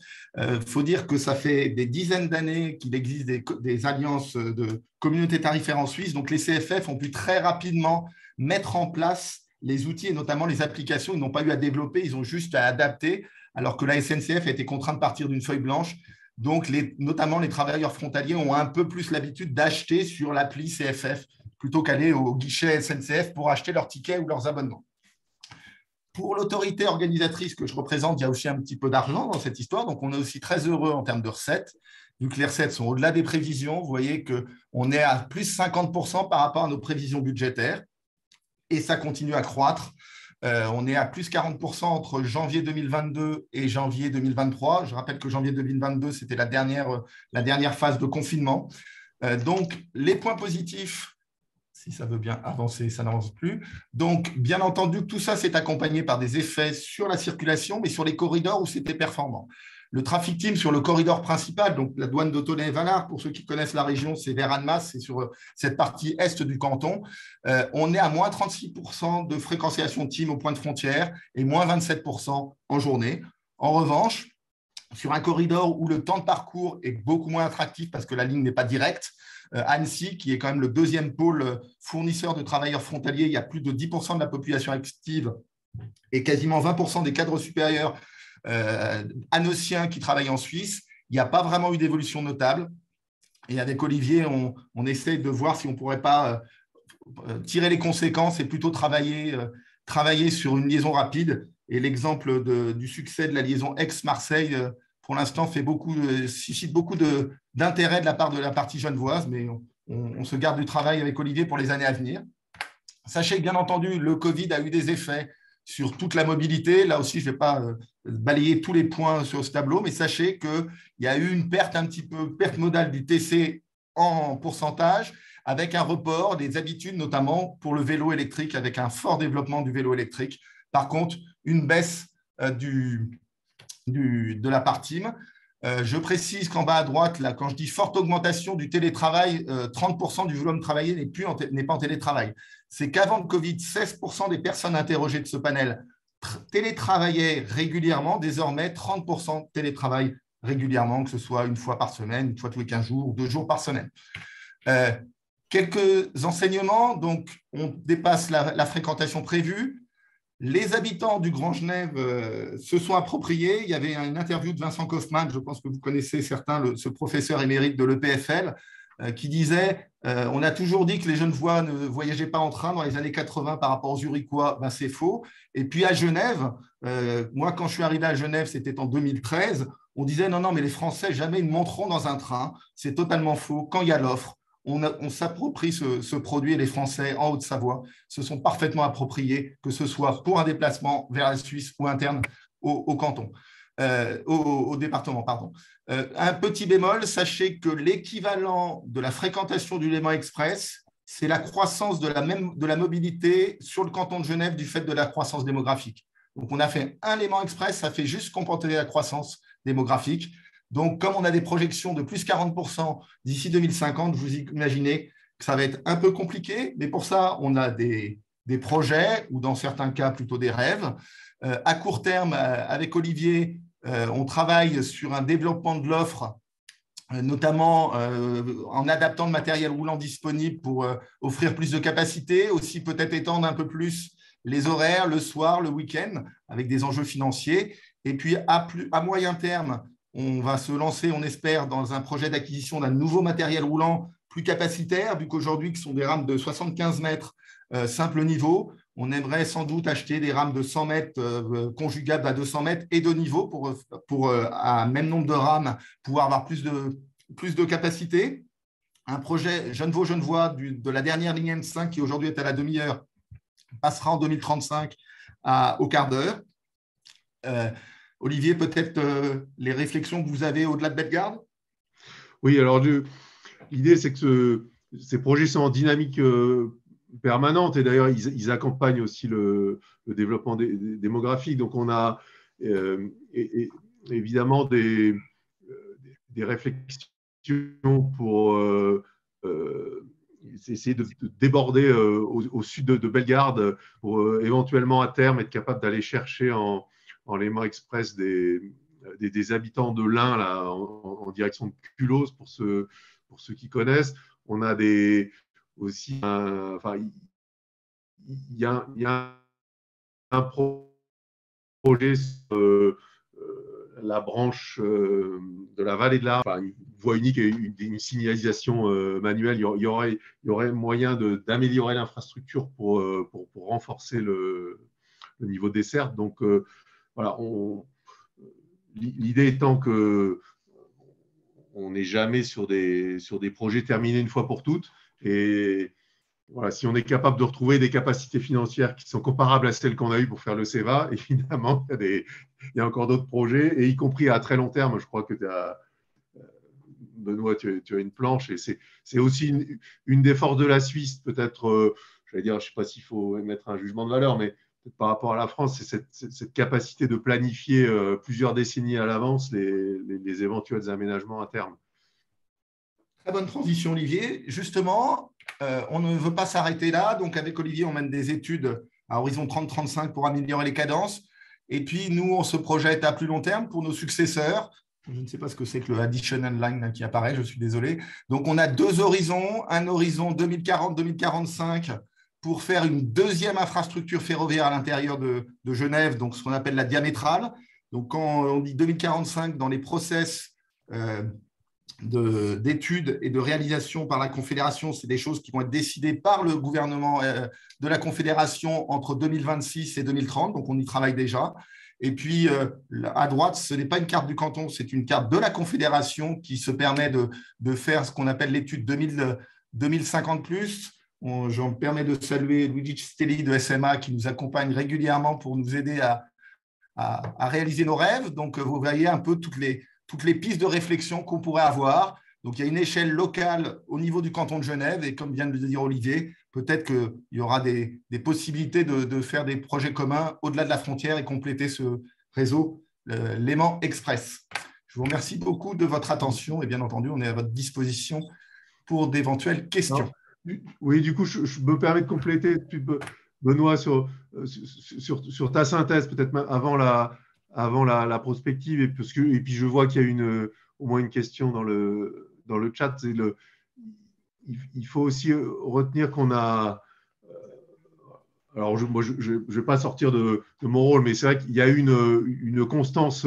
[SPEAKER 1] Faut dire que ça fait des dizaines d'années qu'il existe des alliances de communautés tarifaires en Suisse. Donc, les CFF ont pu très rapidement mettre en place les outils et notamment les applications. Ils n'ont pas eu à développer, ils ont juste à adapter, alors que la SNCF a été contrainte de partir d'une feuille blanche. Donc, notamment les travailleurs frontaliers ont un peu plus l'habitude d'acheter sur l'appli CFF plutôt qu'aller au guichet SNCF pour acheter leurs tickets ou leurs abonnements. Pour l'autorité organisatrice que je représente, il y a aussi un petit peu d'argent dans cette histoire. Donc, on est aussi très heureux en termes de recettes. Vu que les recettes sont au-delà des prévisions, vous voyez qu'on est à plus 50% par rapport à nos prévisions budgétaires. Et ça continue à croître. On est à plus 40% entre janvier 2022 et janvier 2023. Je rappelle que janvier 2022, c'était la dernière phase de confinement. Donc, les points positifs, si ça veut bien avancer, ça n'avance plus. Donc, bien entendu, tout ça s'est accompagné par des effets sur la circulation, mais sur les corridors où c'était performant. Le trafic team sur le corridor principal, donc la douane d'Autonnet-Valard, pour ceux qui connaissent la région, c'est vers Annemasse, c'est sur cette partie est du canton. On est à moins 36% de fréquentation team au point de frontière et moins 27% en journée. En revanche, sur un corridor où le temps de parcours est beaucoup moins attractif parce que la ligne n'est pas directe, Annecy, qui est quand même le 2e pôle fournisseur de travailleurs frontaliers, il y a plus de 10% de la population active et quasiment 20% des cadres supérieurs annonciens qui travaillent en Suisse. Il n'y a pas vraiment eu d'évolution notable. Et avec Olivier, on essaie de voir si on ne pourrait pas tirer les conséquences et plutôt travailler sur une liaison rapide. Et l'exemple du succès de la liaison Aix-Marseille, pour l'instant, suscite beaucoup d'intérêt de la part de la partie genevoise, mais on se garde du travail avec Olivier pour les années à venir. Sachez que, bien entendu, le Covid a eu des effets sur toute la mobilité. Là aussi, je ne vais pas balayer tous les points sur ce tableau, mais sachez qu'il y a eu une perte modale du TC en pourcentage, avec un report des habitudes, notamment pour le vélo électrique, avec un fort développement du vélo électrique. Par contre, une baisse de la part team. Je précise qu'en bas à droite, là, quand je dis forte augmentation du télétravail, 30% du volume travaillé n'est pas en télétravail. C'est qu'avant le Covid, 16% des personnes interrogées de ce panel télétravaillaient régulièrement. Désormais, 30% télétravaillent régulièrement, que ce soit une fois par semaine, une fois tous les 15 jours, 2 jours par semaine. Quelques enseignements. Donc, on dépasse la fréquentation prévue. Les habitants du Grand Genève se sont appropriés. Il y avait une interview de Vincent Kaufmann, je pense que vous connaissez certains, ce professeur émérite de l'EPFL, qui disait on a toujours dit que les Genevois ne voyageaient pas en train dans les années 80 par rapport aux Zurichois. Ben, c'est faux. Et puis à Genève, moi, quand je suis arrivé à Genève, c'était en 2013, on disait non, mais les Français, jamais ils ne monteront dans un train. C'est totalement faux. Quand il y a l'offre, on s'approprie ce produit et les Français en Haute-Savoie se sont parfaitement appropriés, que ce soit pour un déplacement vers la Suisse ou interne au canton, au département. Pardon. Un petit bémol, sachez que l'équivalent de la fréquentation du Léman Express, c'est la croissance de la mobilité sur le canton de Genève du fait de la croissance démographique. Donc, on a fait un Léman Express, ça fait juste compenser la croissance démographique. Donc, comme on a des projections de plus 40% d'ici 2050, vous imaginez que ça va être un peu compliqué, mais pour ça, on a des projets ou dans certains cas plutôt des rêves. À court terme, avec Olivier, on travaille sur un développement de l'offre, notamment en adaptant le matériel roulant disponible pour offrir plus de capacité, aussi peut-être étendre un peu plus les horaires, le soir, le week-end, avec des enjeux financiers. Et puis, à moyen terme, on va se lancer, on espère, dans un projet d'acquisition d'un nouveau matériel roulant plus capacitaire, vu qu'aujourd'hui, ce sont des rames de 75 mètres simple niveau. On aimerait sans doute acheter des rames de 100 mètres conjugables à 200 mètres et de niveau pour à même nombre de rames, pouvoir avoir plus de capacité. Un projet Genevois de la dernière ligne M5 qui aujourd'hui est à la demi-heure passera en 2035 au quart d'heure. Olivier, peut-être les réflexions que vous avez au-delà de Bellegarde?
[SPEAKER 2] Oui, alors l'idée, c'est que ces projets sont en dynamique permanente et d'ailleurs, ils accompagnent aussi le développement démographique. Donc, on a évidemment des réflexions pour essayer de déborder au sud de Bellegarde pour éventuellement à terme être capable d'aller chercher en Léman Express des habitants de l'Ain là, en direction de Culose pour ceux qui connaissent. On a aussi il y a un projet sur la branche de la vallée de l'Arve, une voie unique et une signalisation manuelle. Il y aurait moyen d'améliorer l'infrastructure pour renforcer le niveau de desserte. Donc, voilà, l'idée étant que on n'est jamais sur des projets terminés une fois pour toutes. Et voilà, si on est capable de retrouver des capacités financières qui sont comparables à celles qu'on a eues pour faire le CEVA, évidemment, il y a encore d'autres projets, et y compris à très long terme. Je crois que Benoît, tu as une planche, et c'est aussi une des forces de la Suisse, peut-être, je ne sais pas s'il faut mettre un jugement de valeur, mais par rapport à la France, c'est cette capacité de planifier plusieurs décennies à l'avance les éventuels aménagements à terme.
[SPEAKER 1] Très bonne transition, Olivier. Justement, on ne veut pas s'arrêter là. Donc, avec Olivier, on mène des études à horizon 30-35 pour améliorer les cadences. Et puis, nous, on se projette à plus long terme pour nos successeurs. Je ne sais pas ce que c'est que le additional line qui apparaît, je suis désolé. Donc, on a 2 horizons. Un horizon 2040-2045 pour faire une deuxième infrastructure ferroviaire à l'intérieur de Genève, donc ce qu'on appelle la diamétrale. Donc, quand on dit 2045, dans les process d'études et de réalisation par la Confédération, c'est des choses qui vont être décidées par le gouvernement de la Confédération entre 2026 et 2030, donc on y travaille déjà. Et puis, à droite, ce n'est pas une carte du canton, c'est une carte de la Confédération qui se permet de faire ce qu'on appelle l'étude 2050+. J'en permets de saluer Luigi Cistelli de SMA qui nous accompagne régulièrement pour nous aider à réaliser nos rêves. Donc, vous voyez un peu toutes les pistes de réflexion qu'on pourrait avoir. Donc, il y a une échelle locale au niveau du canton de Genève et comme vient de le dire Olivier, peut-être qu'il y aura des possibilités de faire des projets communs au-delà de la frontière et compléter ce réseau Léman Express. Je vous remercie beaucoup de votre attention et bien entendu, on est à votre disposition pour d'éventuelles questions.
[SPEAKER 2] Oui, du coup, je me permets de compléter, Benoît, sur ta synthèse, peut-être avant la prospective, et puis je vois qu'il y a au moins une question dans le chat. Il faut aussi retenir qu'on a. Alors, moi, je ne vais pas sortir de mon rôle, mais c'est vrai qu'il y a une constance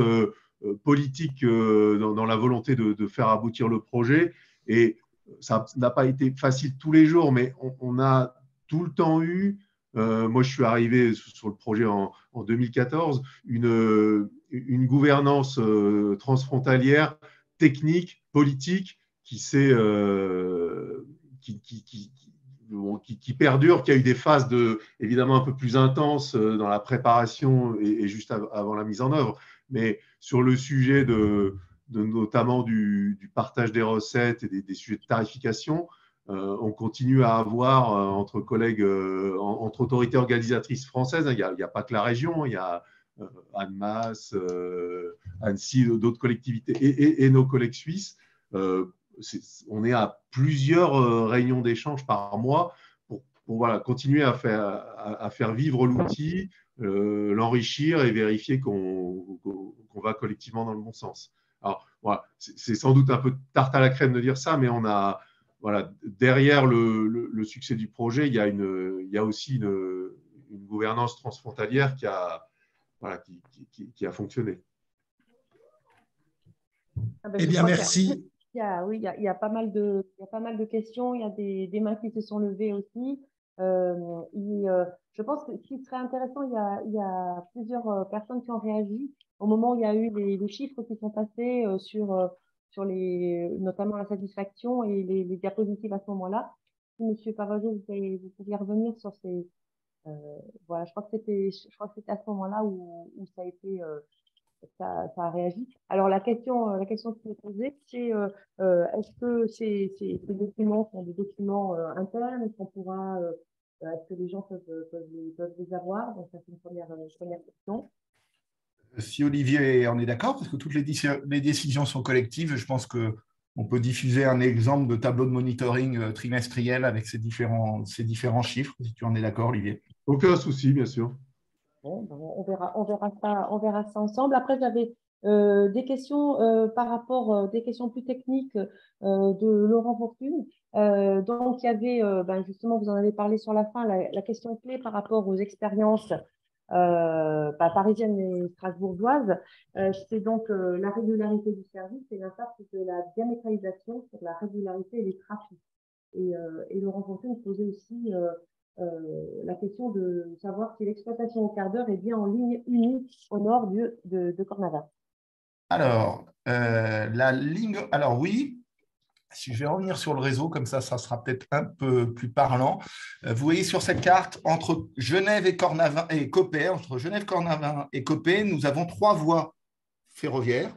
[SPEAKER 2] politique dans la volonté de faire aboutir le projet. Et ça n'a pas été facile tous les jours, mais on a tout le temps eu, moi je suis arrivé sur le projet en 2014, une gouvernance transfrontalière, technique, politique, qui perdure, qui a eu des phases évidemment un peu plus intenses dans la préparation et juste avant la mise en œuvre. Mais sur le sujet notamment du partage des recettes et des sujets de tarification, on continue à avoir entre collègues, entre autorités organisatrices françaises, il n'y a pas que la région, il y a Annemasse, Annecy, d'autres collectivités et nos collègues suisses. On est à plusieurs réunions d'échange par mois pour voilà, continuer à faire vivre l'outil, l'enrichir et vérifier qu'on va collectivement dans le bon sens. Alors, voilà, c'est sans doute un peu tarte à la crème de dire ça, mais voilà, derrière le succès du projet, il y a aussi une gouvernance transfrontalière qui a fonctionné.
[SPEAKER 3] Eh bien, merci. Oui, il y a pas mal de questions, il y a des mains qui se sont levées aussi. Je pense que ce qui serait intéressant, il y a plusieurs personnes qui ont réagi au moment où il y a eu les chiffres qui sont passés sur notamment la satisfaction et les diapositives à ce moment-là. Si Monsieur Pavageau, vous pouviez revenir sur ces… voilà, je crois que c'était à ce moment-là où ça a été… ça a réagi. Alors, la question qui est posée, c'est est-ce que ces documents sont des documents internes? Est-ce que les gens peuvent les avoir? Donc, ça, c'est une première question.
[SPEAKER 1] Si Olivier en est d'accord, parce que toutes les décisions sont collectives, je pense qu'on peut diffuser un exemple de tableau de monitoring trimestriel avec ces différents chiffres, si tu en es d'accord, Olivier.
[SPEAKER 2] Aucun souci, bien sûr.
[SPEAKER 3] Bon, ben, on verra ça ensemble. Après, j'avais des questions par rapport, des questions plus techniques de Laurent Fortune. Donc, il y avait, ben, justement, vous en avez parlé sur la fin, la question clé par rapport aux expériences parisiennes et strasbourgeoises. C'est donc la régularité du service et l'impact de la diamétralisation sur la régularité et les trafics. Et Laurent Fortune posait aussi la question de savoir si l'exploitation au quart d'heure est bien en ligne unique au nord de Cornavin.
[SPEAKER 1] Alors, alors oui, si je vais revenir sur le réseau, comme ça sera peut-être un peu plus parlant. Vous voyez sur cette carte, entre Genève et Cornavin et Coppet, entre Genève, Cornavin et Coppet, nous avons 3 voies ferroviaires,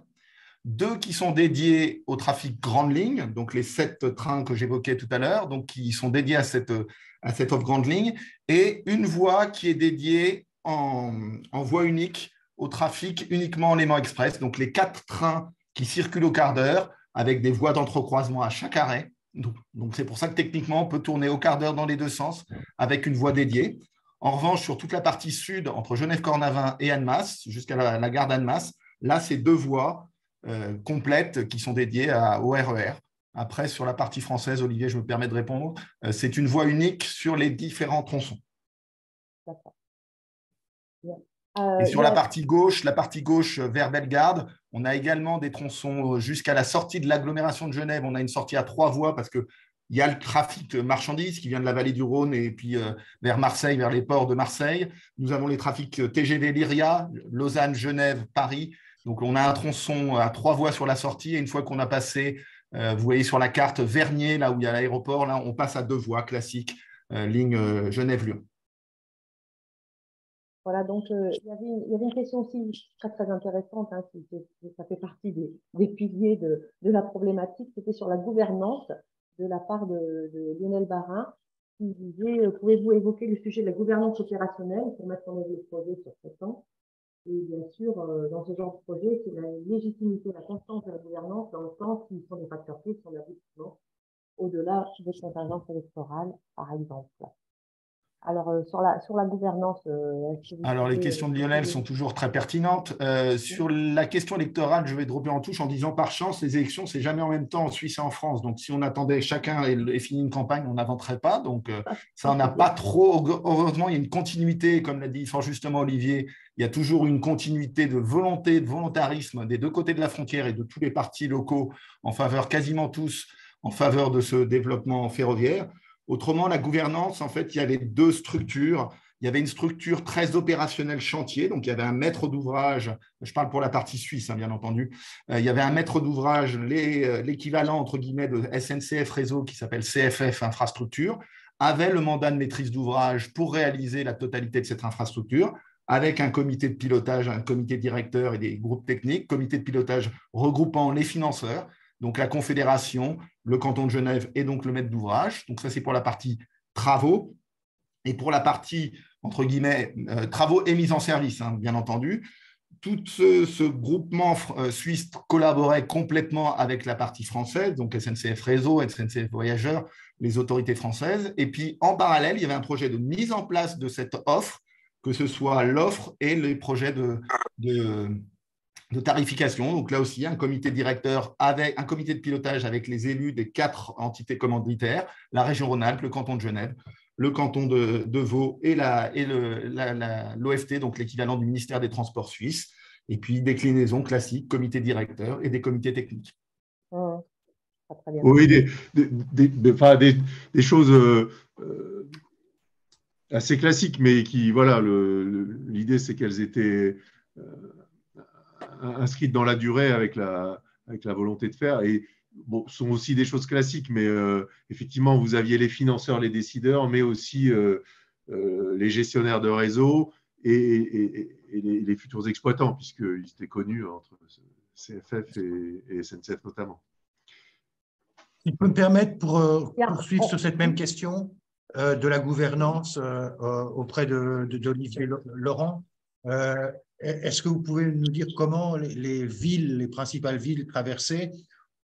[SPEAKER 1] 2 qui sont dédiées au trafic grande ligne, donc les 7 trains que j'évoquais tout à l'heure, donc qui sont dédiés à cette offre grande ligne, et une voie qui est dédiée en voie unique au trafic uniquement Léman Express, donc les 4 trains qui circulent au quart d'heure avec des voies d'entrecroisement à chaque arrêt. Donc c'est pour ça que techniquement, on peut tourner au quart d'heure dans les 2 sens avec une voie dédiée. En revanche, sur toute la partie sud, entre Genève-Cornavin et Annemasse, jusqu'à la gare d'Annemasse, là, c'est 2 voies complètes qui sont dédiées au RER. Après, sur la partie française, Olivier, je me permets de répondre, c'est une voie unique sur les différents tronçons.
[SPEAKER 3] D'accord.
[SPEAKER 1] Et sur la partie gauche vers Bellegarde, on a également des tronçons jusqu'à la sortie de l'agglomération de Genève. On a une sortie à 3 voies parce qu'il y a le trafic marchandises qui vient de la vallée du Rhône et puis vers Marseille, vers les ports de Marseille. Nous avons les trafics TGV Lyria, Lausanne, Genève, Paris. Donc, on a un tronçon à 3 voies sur la sortie. Et une fois qu'on a passé, vous voyez sur la carte Vernier, là où il y a l'aéroport, là, on passe à 2 voies classiques, ligne Genève-Lyon.
[SPEAKER 3] Voilà, donc il y avait une question aussi très, très intéressante, hein, ça fait partie des piliers de la problématique, c'était sur la gouvernance de la part de Lionel Barin, qui disait, pouvez-vous évoquer le sujet de la gouvernance opérationnelle pour mettre en œuvre le projet sur 7 ans? Et bien sûr, dans ce genre de projet, c'est la légitimité, la constance de la gouvernance dans le sens qui sont des facteurs clés sur l'aboutissement, au-delà des contingences électorales, par exemple. Alors, sur la gouvernance, est-ce que vous
[SPEAKER 1] Alors, les
[SPEAKER 3] pouvez
[SPEAKER 1] questions de Lionel sont toujours très pertinentes. Sur la question électorale, je vais dropper en touche en disant par chance, les élections, c'est jamais en même temps en Suisse et en France. Donc, si on attendait chacun et fini une campagne, on n'avancerait pas. Donc, ça, on n'a pas trop. Heureusement, il y a une continuité, comme l'a dit fort justement Olivier. Il y a toujours une continuité de volonté, de volontarisme des deux côtés de la frontière et de tous les partis locaux en faveur, quasiment tous, en faveur de ce développement ferroviaire. Autrement, la gouvernance, en fait, il y avait deux structures. Il y avait une structure très opérationnelle chantier, donc il y avait un maître d'ouvrage, je parle pour la partie suisse, hein, bien entendu, il y avait un maître d'ouvrage, l'équivalent, entre guillemets, de SNCF Réseau, qui s'appelle CFF Infrastructure, avait le mandat de maîtrise d'ouvrage pour réaliser la totalité de cette infrastructure, avec un comité de pilotage, un comité directeur et des groupes techniques, comité de pilotage regroupant les financeurs, donc la Confédération, le canton de Genève et donc le maître d'ouvrage. Donc ça, c'est pour la partie travaux. Et pour la partie, entre guillemets, travaux et mise en service, hein, bien entendu, tout ce groupement suisse collaborait complètement avec la partie française, donc SNCF Réseau, SNCF Voyageurs, les autorités françaises. Et puis, en parallèle, il y avait un projet de mise en place de cette offre, que ce soit l'offre et les projets de tarification. Donc là aussi, un comité directeur avec un comité de pilotage avec les élus des 4 entités commanditaires, la région Rhône-Alpes, le canton de Genève, le canton de Vaud et l'OFT, donc l'équivalent du ministère des Transports suisse, et puis déclinaison classique, comité directeur et des comités techniques.
[SPEAKER 3] Très bien.
[SPEAKER 2] Oui, des choses assez classiques, mais qui, voilà, l'idée, c'est qu'elles étaient inscrites dans la durée avec la volonté de faire. Et bon, sont aussi des choses classiques, mais effectivement, vous aviez les financeurs, les décideurs, mais aussi les gestionnaires de réseau et les futurs exploitants, puisqu'ils étaient connus entre CFF et SNCF notamment.
[SPEAKER 4] Si je peux me permettre, pour poursuivre sur cette même question de la gouvernance auprès d'Olivier Laurent, est-ce que vous pouvez nous dire comment les principales villes traversées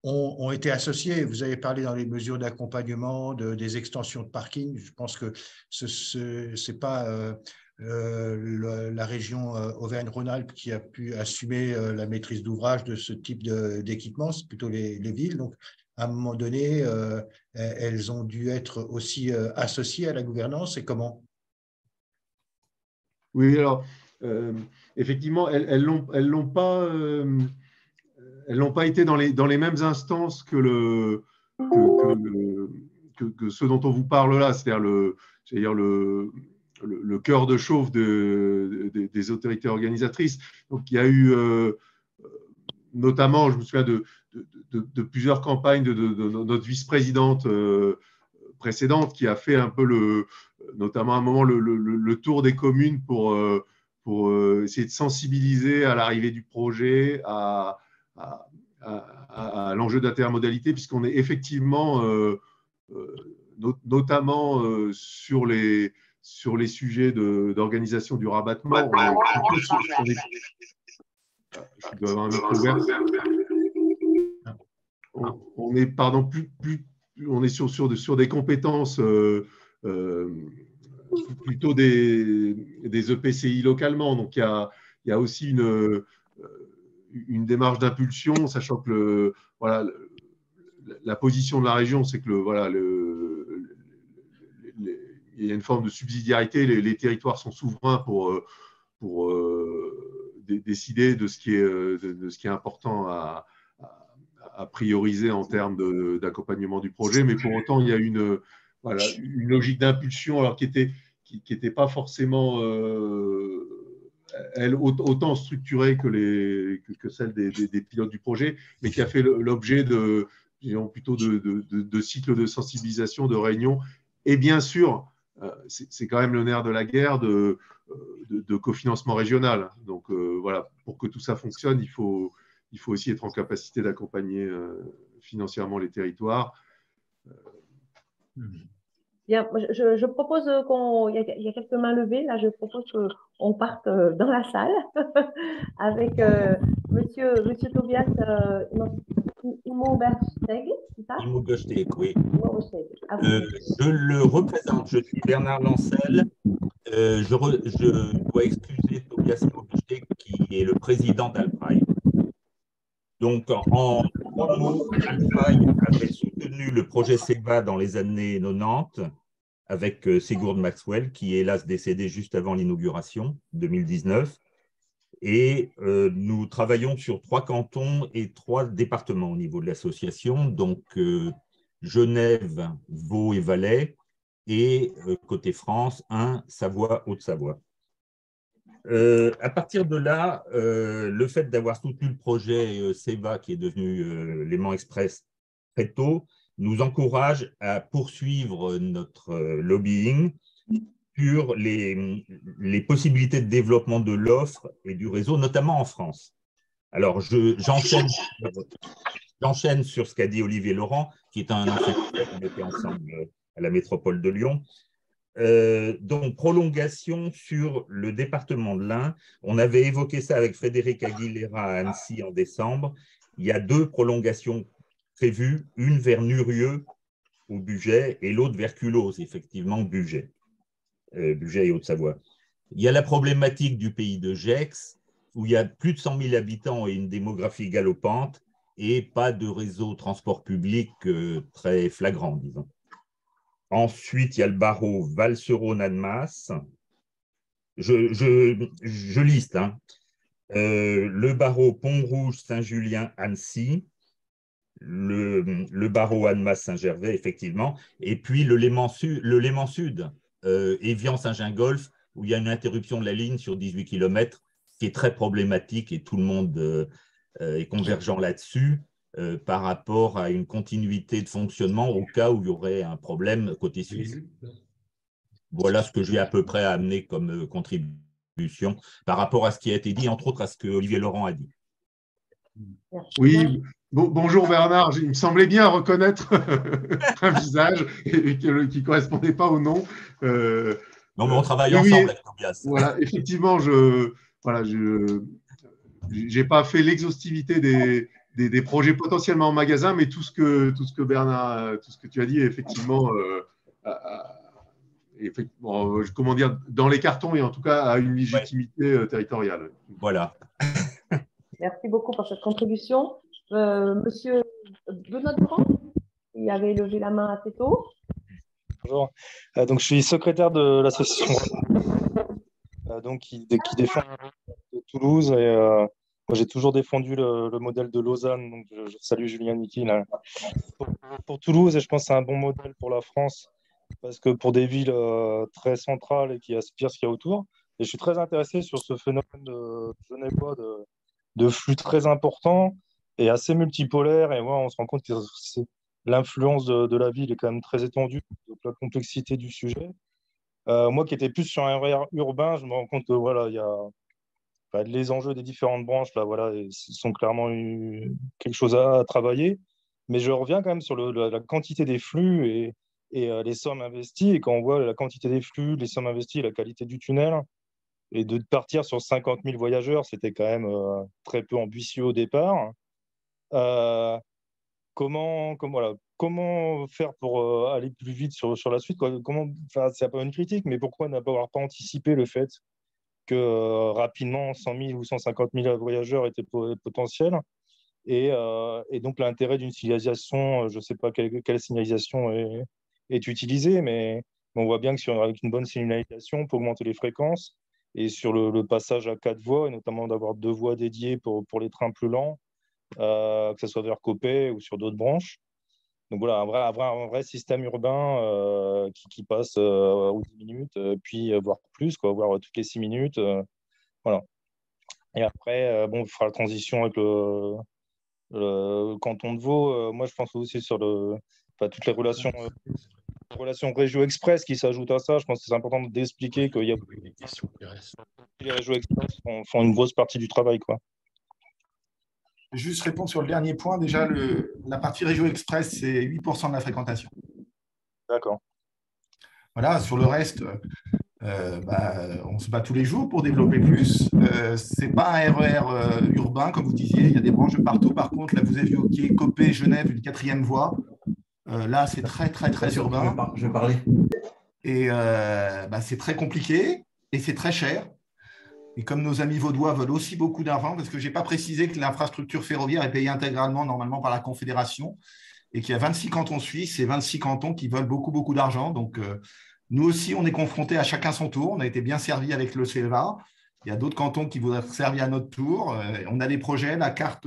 [SPEAKER 4] ont été associées? Vous avez parlé dans les mesures d'accompagnement, des extensions de parking. Je pense que ce n'est pas la région Auvergne-Rhône-Alpes qui a pu assumer la maîtrise d'ouvrage de ce type d'équipement, c'est plutôt les villes. Donc, à un moment donné, elles ont dû être aussi associées à la gouvernance, et comment?
[SPEAKER 2] Oui, alors, effectivement, elles l'ont pas été dans les mêmes instances que ceux dont on vous parle là, c'est-à-dire le cœur de chauffe des autorités organisatrices. Donc, il y a eu notamment, je me souviens de plusieurs campagnes de notre vice-présidente précédente qui a fait un peu notamment à un moment le tour des communes pour essayer de sensibiliser à l'arrivée du projet, à l'enjeu d'intermodalité, puisqu'on est effectivement, notamment sur les sujets d'organisation du rabattement, je dois avoir un micro ouvert. On est, pardon, on est sur des compétences plutôt des EPCI localement. Donc, il y a aussi une démarche d'impulsion, sachant que voilà, la position de la région, c'est que voilà, il y a une forme de subsidiarité. Les territoires sont souverains pour décider de ce qui est important à prioriser en termes d'accompagnement du projet. Mais pour autant, il y a une logique d'impulsion, alors qui était pas forcément elle autant structurée que celle des pilotes du projet, mais qui a fait l'objet plutôt de cycles de sensibilisation, de réunions. Et bien sûr, c'est quand même le nerf de la guerre de cofinancement régional. Donc voilà, pour que tout ça fonctionne, il faut aussi être en capacité d'accompagner financièrement les territoires.
[SPEAKER 3] Bien, je propose il y a quelques mains levées, là, je propose qu'on parte dans la salle avec monsieur Tobias Immobersteg, c'est ça?
[SPEAKER 5] Immobersteg, oui.
[SPEAKER 3] Immobersteg, à vous.
[SPEAKER 5] Je le représente, je suis Bernard Lancel. Je dois excuser Tobias Immobersteg, qui est le président d'Alfray. Donc, en 3 mots, Alfray avait soutenu le projet SEVA dans les années 90 avec Sigurd Maxwell, qui est hélas décédé juste avant l'inauguration 2019. Et nous travaillons sur 3 cantons et 3 départements au niveau de l'association, donc Genève, Vaud et Valais, et côté France, Savoie, Haute-Savoie. À partir de là, le fait d'avoir soutenu le projet SEVA, qui est devenu Léman Express très tôt, nous encourage à poursuivre notre lobbying sur les possibilités de développement de l'offre et du réseau, notamment en France. Alors, j'enchaîne sur ce qu'a dit Olivier Laurent, qui est un ancien collègue, on était ensemble à la métropole de Lyon. Donc, prolongation sur le département de l'Ain. On avait évoqué ça avec Frédéric Aguilera à Annecy en décembre. Il y a 2 prolongations prévues, une vers Nurieux au Bugey et l'autre vers Culose, effectivement, Bugey et Haute-Savoie. Il y a la problématique du pays de Gex, où il y a plus de 100 000 habitants et une démographie galopante et pas de réseau transport public très flagrant, disons. Ensuite, il y a le barreau Val-Seuron-Annemasse. Je liste. Le barreau Pont-Rouge-Saint-Julien-Annecy, le barreau Annemasse-Saint-Gervais, effectivement, et puis le Léman Sud, Évian-Saint-Gingolph, où il y a une interruption de la ligne sur 18 km, qui est très problématique et tout le monde est convergent là-dessus. Par rapport à une continuité de fonctionnement au cas où il y aurait un problème côté suisse. Voilà ce que j'ai à peu près amené comme contribution par rapport à ce qui a été dit, entre autres à ce que Olivier Laurent a dit.
[SPEAKER 2] Oui, bonjour Bernard. Il me semblait bien reconnaître un visage qui ne correspondait pas au nom.
[SPEAKER 5] Non, mais on travaille ensemble avec Tobias.
[SPEAKER 2] Voilà, effectivement, je n'ai pas fait l'exhaustivité des projets potentiellement en magasin, mais tout ce que Bernard, tout ce que tu as dit, effectivement, comment dire, dans les cartons et en tout cas a une légitimité territoriale.
[SPEAKER 5] Voilà.
[SPEAKER 3] Merci beaucoup pour cette contribution. Monsieur Benoît Durand, qui avait levé la main assez tôt.
[SPEAKER 6] Bonjour. Donc, je suis secrétaire de l'association qui défend de Toulouse. Et, moi, j'ai toujours défendu le modèle de Lausanne. Donc, je salue Julien Niki pour Toulouse. Et je pense que c'est un bon modèle pour la France parce que pour des villes très centrales et qui aspirent ce qu'il y a autour. Et je suis très intéressé sur ce phénomène genevois de flux très important et assez multipolaire. Et on se rend compte que l'influence de la ville est quand même très étendue, donc la complexité du sujet. Moi qui étais plus sur un RER urbain, je me rends compte que voilà, il y a les enjeux des différentes branches là, voilà, sont clairement quelque chose à travailler. Mais je reviens quand même sur la quantité des flux et les sommes investies. Et quand on voit la quantité des flux, les sommes investies, la qualité du tunnel, et de partir sur 50 000 voyageurs, c'était quand même très peu ambitieux au départ. Comment faire pour aller plus vite sur la suite, quoi. C'est pas une critique, mais pourquoi n'avoir pas anticipé le fait que rapidement 100 000 ou 150 000 voyageurs étaient potentiels et donc l'intérêt d'une signalisation, je ne sais pas quelle signalisation est utilisée, mais on voit bien que avec une bonne signalisation, on peut augmenter les fréquences et sur le passage à 4 voies, et notamment d'avoir 2 voies dédiées pour les trains plus lents, que ce soit vers Copé ou sur d'autres branches. Donc voilà, un vrai système urbain qui passe aux 10 minutes, puis voire plus, voire toutes les 6 minutes. Voilà. Et après, on fera la transition avec le canton de Vaud. Moi, je pense aussi sur toutes les relations Région Express qui s'ajoutent à ça. Je pense que c'est important d'expliquer qu'il y a les Régions Express font une grosse partie du travail, quoi.
[SPEAKER 1] Je vais juste répondre sur le dernier point. Déjà, la partie Région Express, c'est 8% de la fréquentation.
[SPEAKER 6] D'accord.
[SPEAKER 1] Voilà, sur le reste, on se bat tous les jours pour développer plus. Ce n'est pas un RER urbain, comme vous disiez, il y a des branches de partout. Par contre, là, vous avez évoqué Copé, Genève, une 4e voie. Là, c'est très, très, très urbain.
[SPEAKER 7] Je vais parler.
[SPEAKER 1] Et c'est très compliqué et c'est très cher. Et comme nos amis vaudois veulent aussi beaucoup d'argent, parce que je n'ai pas précisé que l'infrastructure ferroviaire est payée intégralement, normalement, par la Confédération, et qu'il y a 26 cantons suisses et 26 cantons qui veulent beaucoup, beaucoup d'argent. Donc, nous aussi, on est confrontés à chacun son tour. On a été bien servis avec le CEVA. Il y a d'autres cantons qui voudraient servir à notre tour. On a des projets. La carte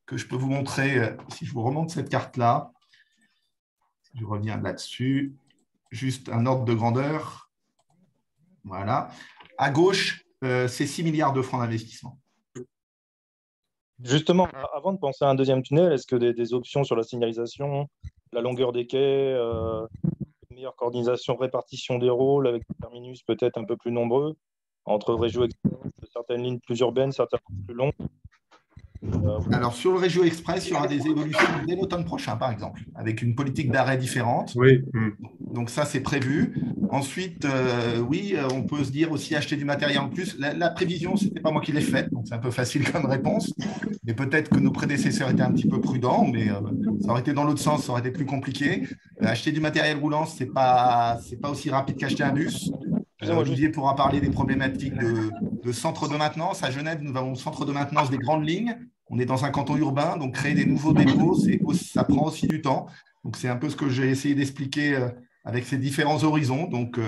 [SPEAKER 1] que je peux vous montrer, si je vous remonte cette carte-là, je reviens là-dessus. Juste un ordre de grandeur. Voilà. À gauche, c'est 6 milliards de francs d'investissement.
[SPEAKER 6] Justement, avant de penser à un deuxième tunnel, est-ce que des options sur la signalisation, la longueur des quais, une meilleure coordination, répartition des rôles avec des terminus peut-être un peu plus nombreux, entre Régio Express, certaines lignes plus urbaines, certaines plus longues?
[SPEAKER 1] Alors, sur le Régio Express, il y aura des évolutions dès l'automne prochain, par exemple, avec une politique d'arrêt différente.
[SPEAKER 2] Oui.
[SPEAKER 1] Donc, ça, c'est prévu. Ensuite, oui, on peut se dire aussi acheter du matériel en plus. La prévision, ce n'était pas moi qui l'ai faite, donc c'est un peu facile comme réponse. Mais peut-être que nos prédécesseurs étaient un petit peu prudents, mais ça aurait été dans l'autre sens, ça aurait été plus compliqué. Acheter du matériel roulant, ce n'est pas aussi rapide qu'acheter un bus. Olivier pourra parler des problématiques de centre de maintenance. À Genève, nous avons le centre de maintenance des grandes lignes. On est dans un canton urbain, donc créer des nouveaux dépôts, ça prend aussi du temps. Donc, c'est un peu ce que j'ai essayé d'expliquer avec ces différents horizons. Donc,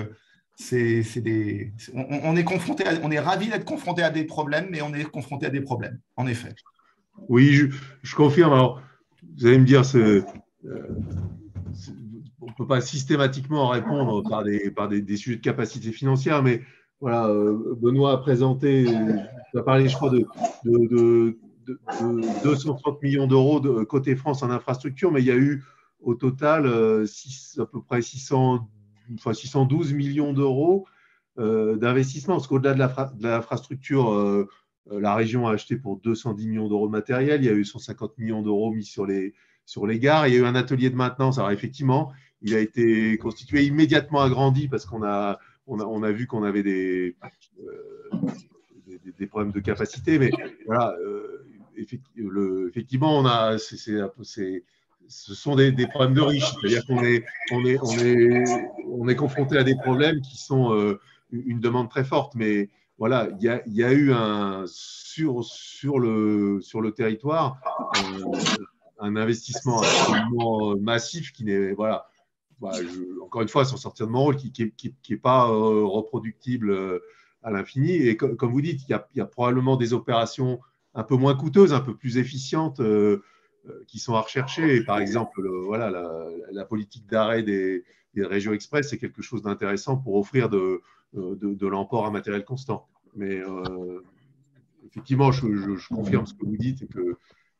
[SPEAKER 1] on est confronté, on est ravis d'être confronté à des problèmes, mais on est confronté à des problèmes, en effet.
[SPEAKER 2] Oui, je confirme. Alors, vous allez me dire, on ne peut pas systématiquement répondre par des sujets de capacité financière, mais voilà, Benoît a présenté, il a parlé, je crois, de 230 millions d'euros de côté France en infrastructure, mais il y a eu au total à peu près 612 millions d'euros d'investissement. Parce qu'au-delà de l'infrastructure, la région a acheté pour 210 millions d'euros de matériel. Il y a eu 150 millions d'euros mis sur les gares. Il y a eu un atelier de maintenance. Alors effectivement, il a été constitué, immédiatement agrandi parce qu'on a vu qu'on avait des problèmes de capacité. Mais voilà, effectivement, ce sont des problèmes de riches. C'est-à-dire qu'on est confronté à des problèmes qui sont une demande très forte. Mais voilà, il y a eu sur le territoire un investissement absolument massif qui n'est encore une fois, sans sortir de mon rôle, qui n'est pas reproductible à l'infini. Et comme vous dites, il y a probablement des opérations un peu moins coûteuses, un peu plus efficientes qui sont à rechercher. Et par exemple, la politique d'arrêt des Régio Express, c'est quelque chose d'intéressant pour offrir de l'emport à matériel constant. Mais effectivement, je confirme ce que vous dites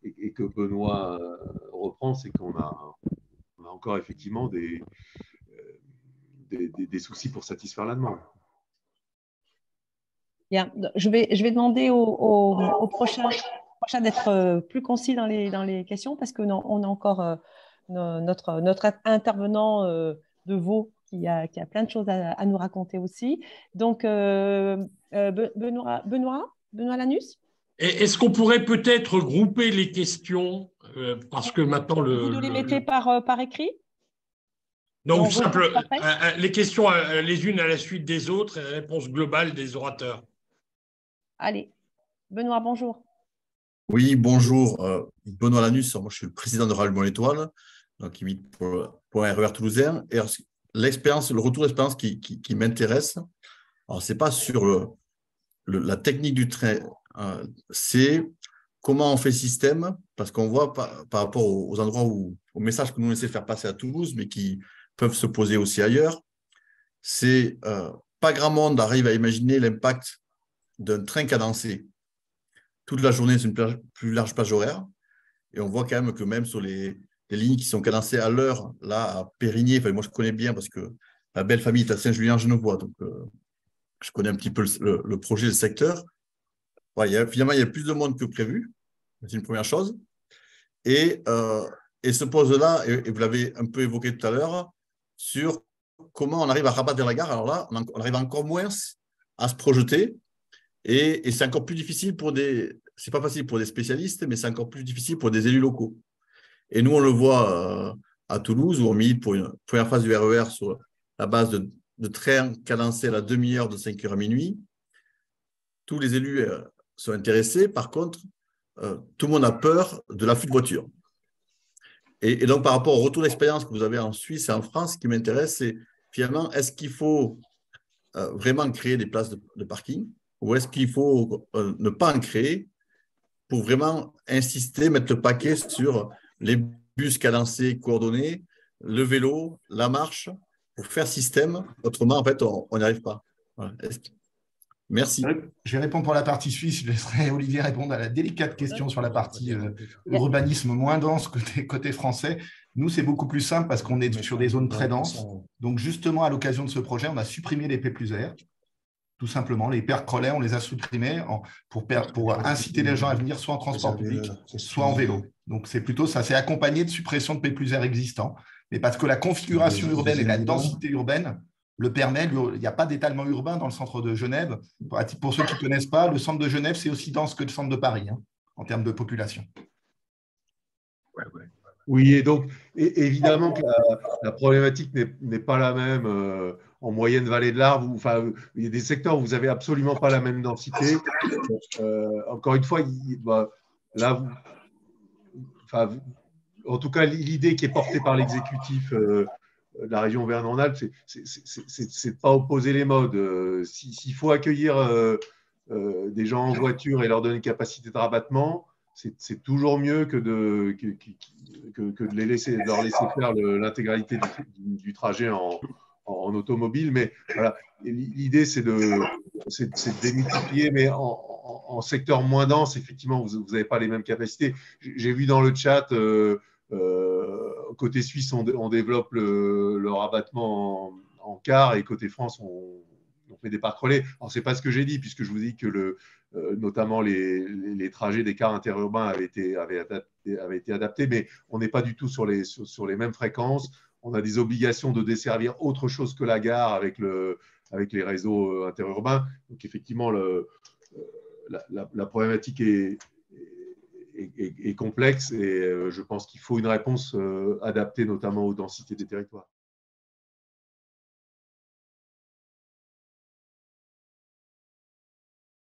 [SPEAKER 2] et que Benoît reprend, c'est qu'on a encore effectivement des soucis pour satisfaire la demande.
[SPEAKER 3] Bien, je vais demander au prochain d'être plus concis dans les questions parce qu'on a encore notre intervenant de Vaud qui a plein de choses à nous raconter aussi. Donc, Benoît Lanus?
[SPEAKER 8] Est-ce qu'on pourrait peut-être grouper les questions parce que maintenant
[SPEAKER 3] vous nous les mettez par écrit?
[SPEAKER 8] Donc, les questions les unes à la suite des autres et la réponse globale des orateurs.
[SPEAKER 3] Allez, Benoît, bonjour.
[SPEAKER 9] Oui, bonjour. Benoît Lanus, moi je suis le président de Rallye Étoile, qui milite pour un RER toulousain. Et le retour d'expérience qui m'intéresse, alors ce n'est pas sur la technique du train, c'est comment on fait le système, parce qu'on voit par rapport aux endroits aux messages que nous essaie de faire passer à Toulouse, mais qui peuvent se poser aussi ailleurs, c'est pas grand monde arrive à imaginer l'impact d'un train cadencé. Toute la journée, c'est une plus large plage horaire, et on voit quand même que même sur les lignes qui sont cadencées à l'heure, là, à Périgny, moi je connais bien parce que ma belle famille est à Saint-Julien-Genevois, donc je connais un petit peu le projet, le secteur. Finalement, il y a plus de monde que prévu, c'est une première chose. Et se pose là, et vous l'avez un peu évoqué tout à l'heure, sur comment on arrive à rabattre la gare. Alors là, on arrive encore moins à se projeter et c'est encore plus difficile c'est pas facile pour des spécialistes, mais c'est encore plus difficile pour des élus locaux. Et nous, on le voit à Toulouse, où on milite pour une première phase du RER sur la base de trains cadencés à la demi-heure de 5h à minuit. Tous les élus sont intéressés. Par contre, tout le monde a peur de l'afflux de voitures. Et donc, par rapport au retour d'expérience que vous avez en Suisse et en France, ce qui m'intéresse, c'est finalement, est-ce qu'il faut vraiment créer des places de parking ou est-ce qu'il faut ne pas en créer pour vraiment insister, mettre le paquet sur les bus cadencés, coordonnés, le vélo, la marche, pour faire système. Autrement, en fait, on n'y arrive pas. Voilà. Merci.
[SPEAKER 1] Je vais répondre pour la partie suisse. Je laisserai Olivier répondre à la délicate question sur la partie urbanisme moins dense côté français. Nous, c'est beaucoup plus simple parce qu'on est sur des zones très denses. Donc, justement, à l'occasion de ce projet, on a supprimé les P+R. Tout simplement, les paires Crollet, on les a supprimés pour inciter les gens à venir soit en transport public, soit en vélo. Donc, c'est plutôt ça. C'est accompagné de suppression de P+R existants. Mais parce que la configuration urbaine et la densité urbaine le permet. Il n'y a pas d'étalement urbain dans le centre de Genève. Pour ceux qui ne connaissent pas, le centre de Genève, c'est aussi dense que le centre de Paris, en termes de population.
[SPEAKER 2] Oui, et donc, évidemment que la problématique n'est pas la même en moyenne vallée de l'Arve. Enfin, il y a des secteurs où vous n'avez absolument pas la même densité. Encore une fois, là, en tout cas, l'idée qui est portée par l'exécutif de la région Auvergne-Rhône-Alpes, c'est de ne pas opposer les modes. S'il faut accueillir des gens en voiture et leur donner une capacité de rabattement, c'est toujours mieux que de leur laisser faire l'intégralité du trajet en automobile. Mais voilà, l'idée, c'est de démultiplier, mais en secteur moins dense, effectivement, vous n'avez pas les mêmes capacités. J'ai vu dans le chat, côté suisse, on développe le rabattement en car, et côté France, on fait des parcs relais. Alors, ce n'est pas ce que j'ai dit, puisque je vous dis que notamment les trajets des cars interurbains avaient été adaptés, mais on n'est pas du tout sur les mêmes fréquences. On a des obligations de desservir autre chose que la gare avec les réseaux interurbains. Donc, effectivement, la problématique est complexe et je pense qu'il faut une réponse adaptée, notamment aux densités des territoires.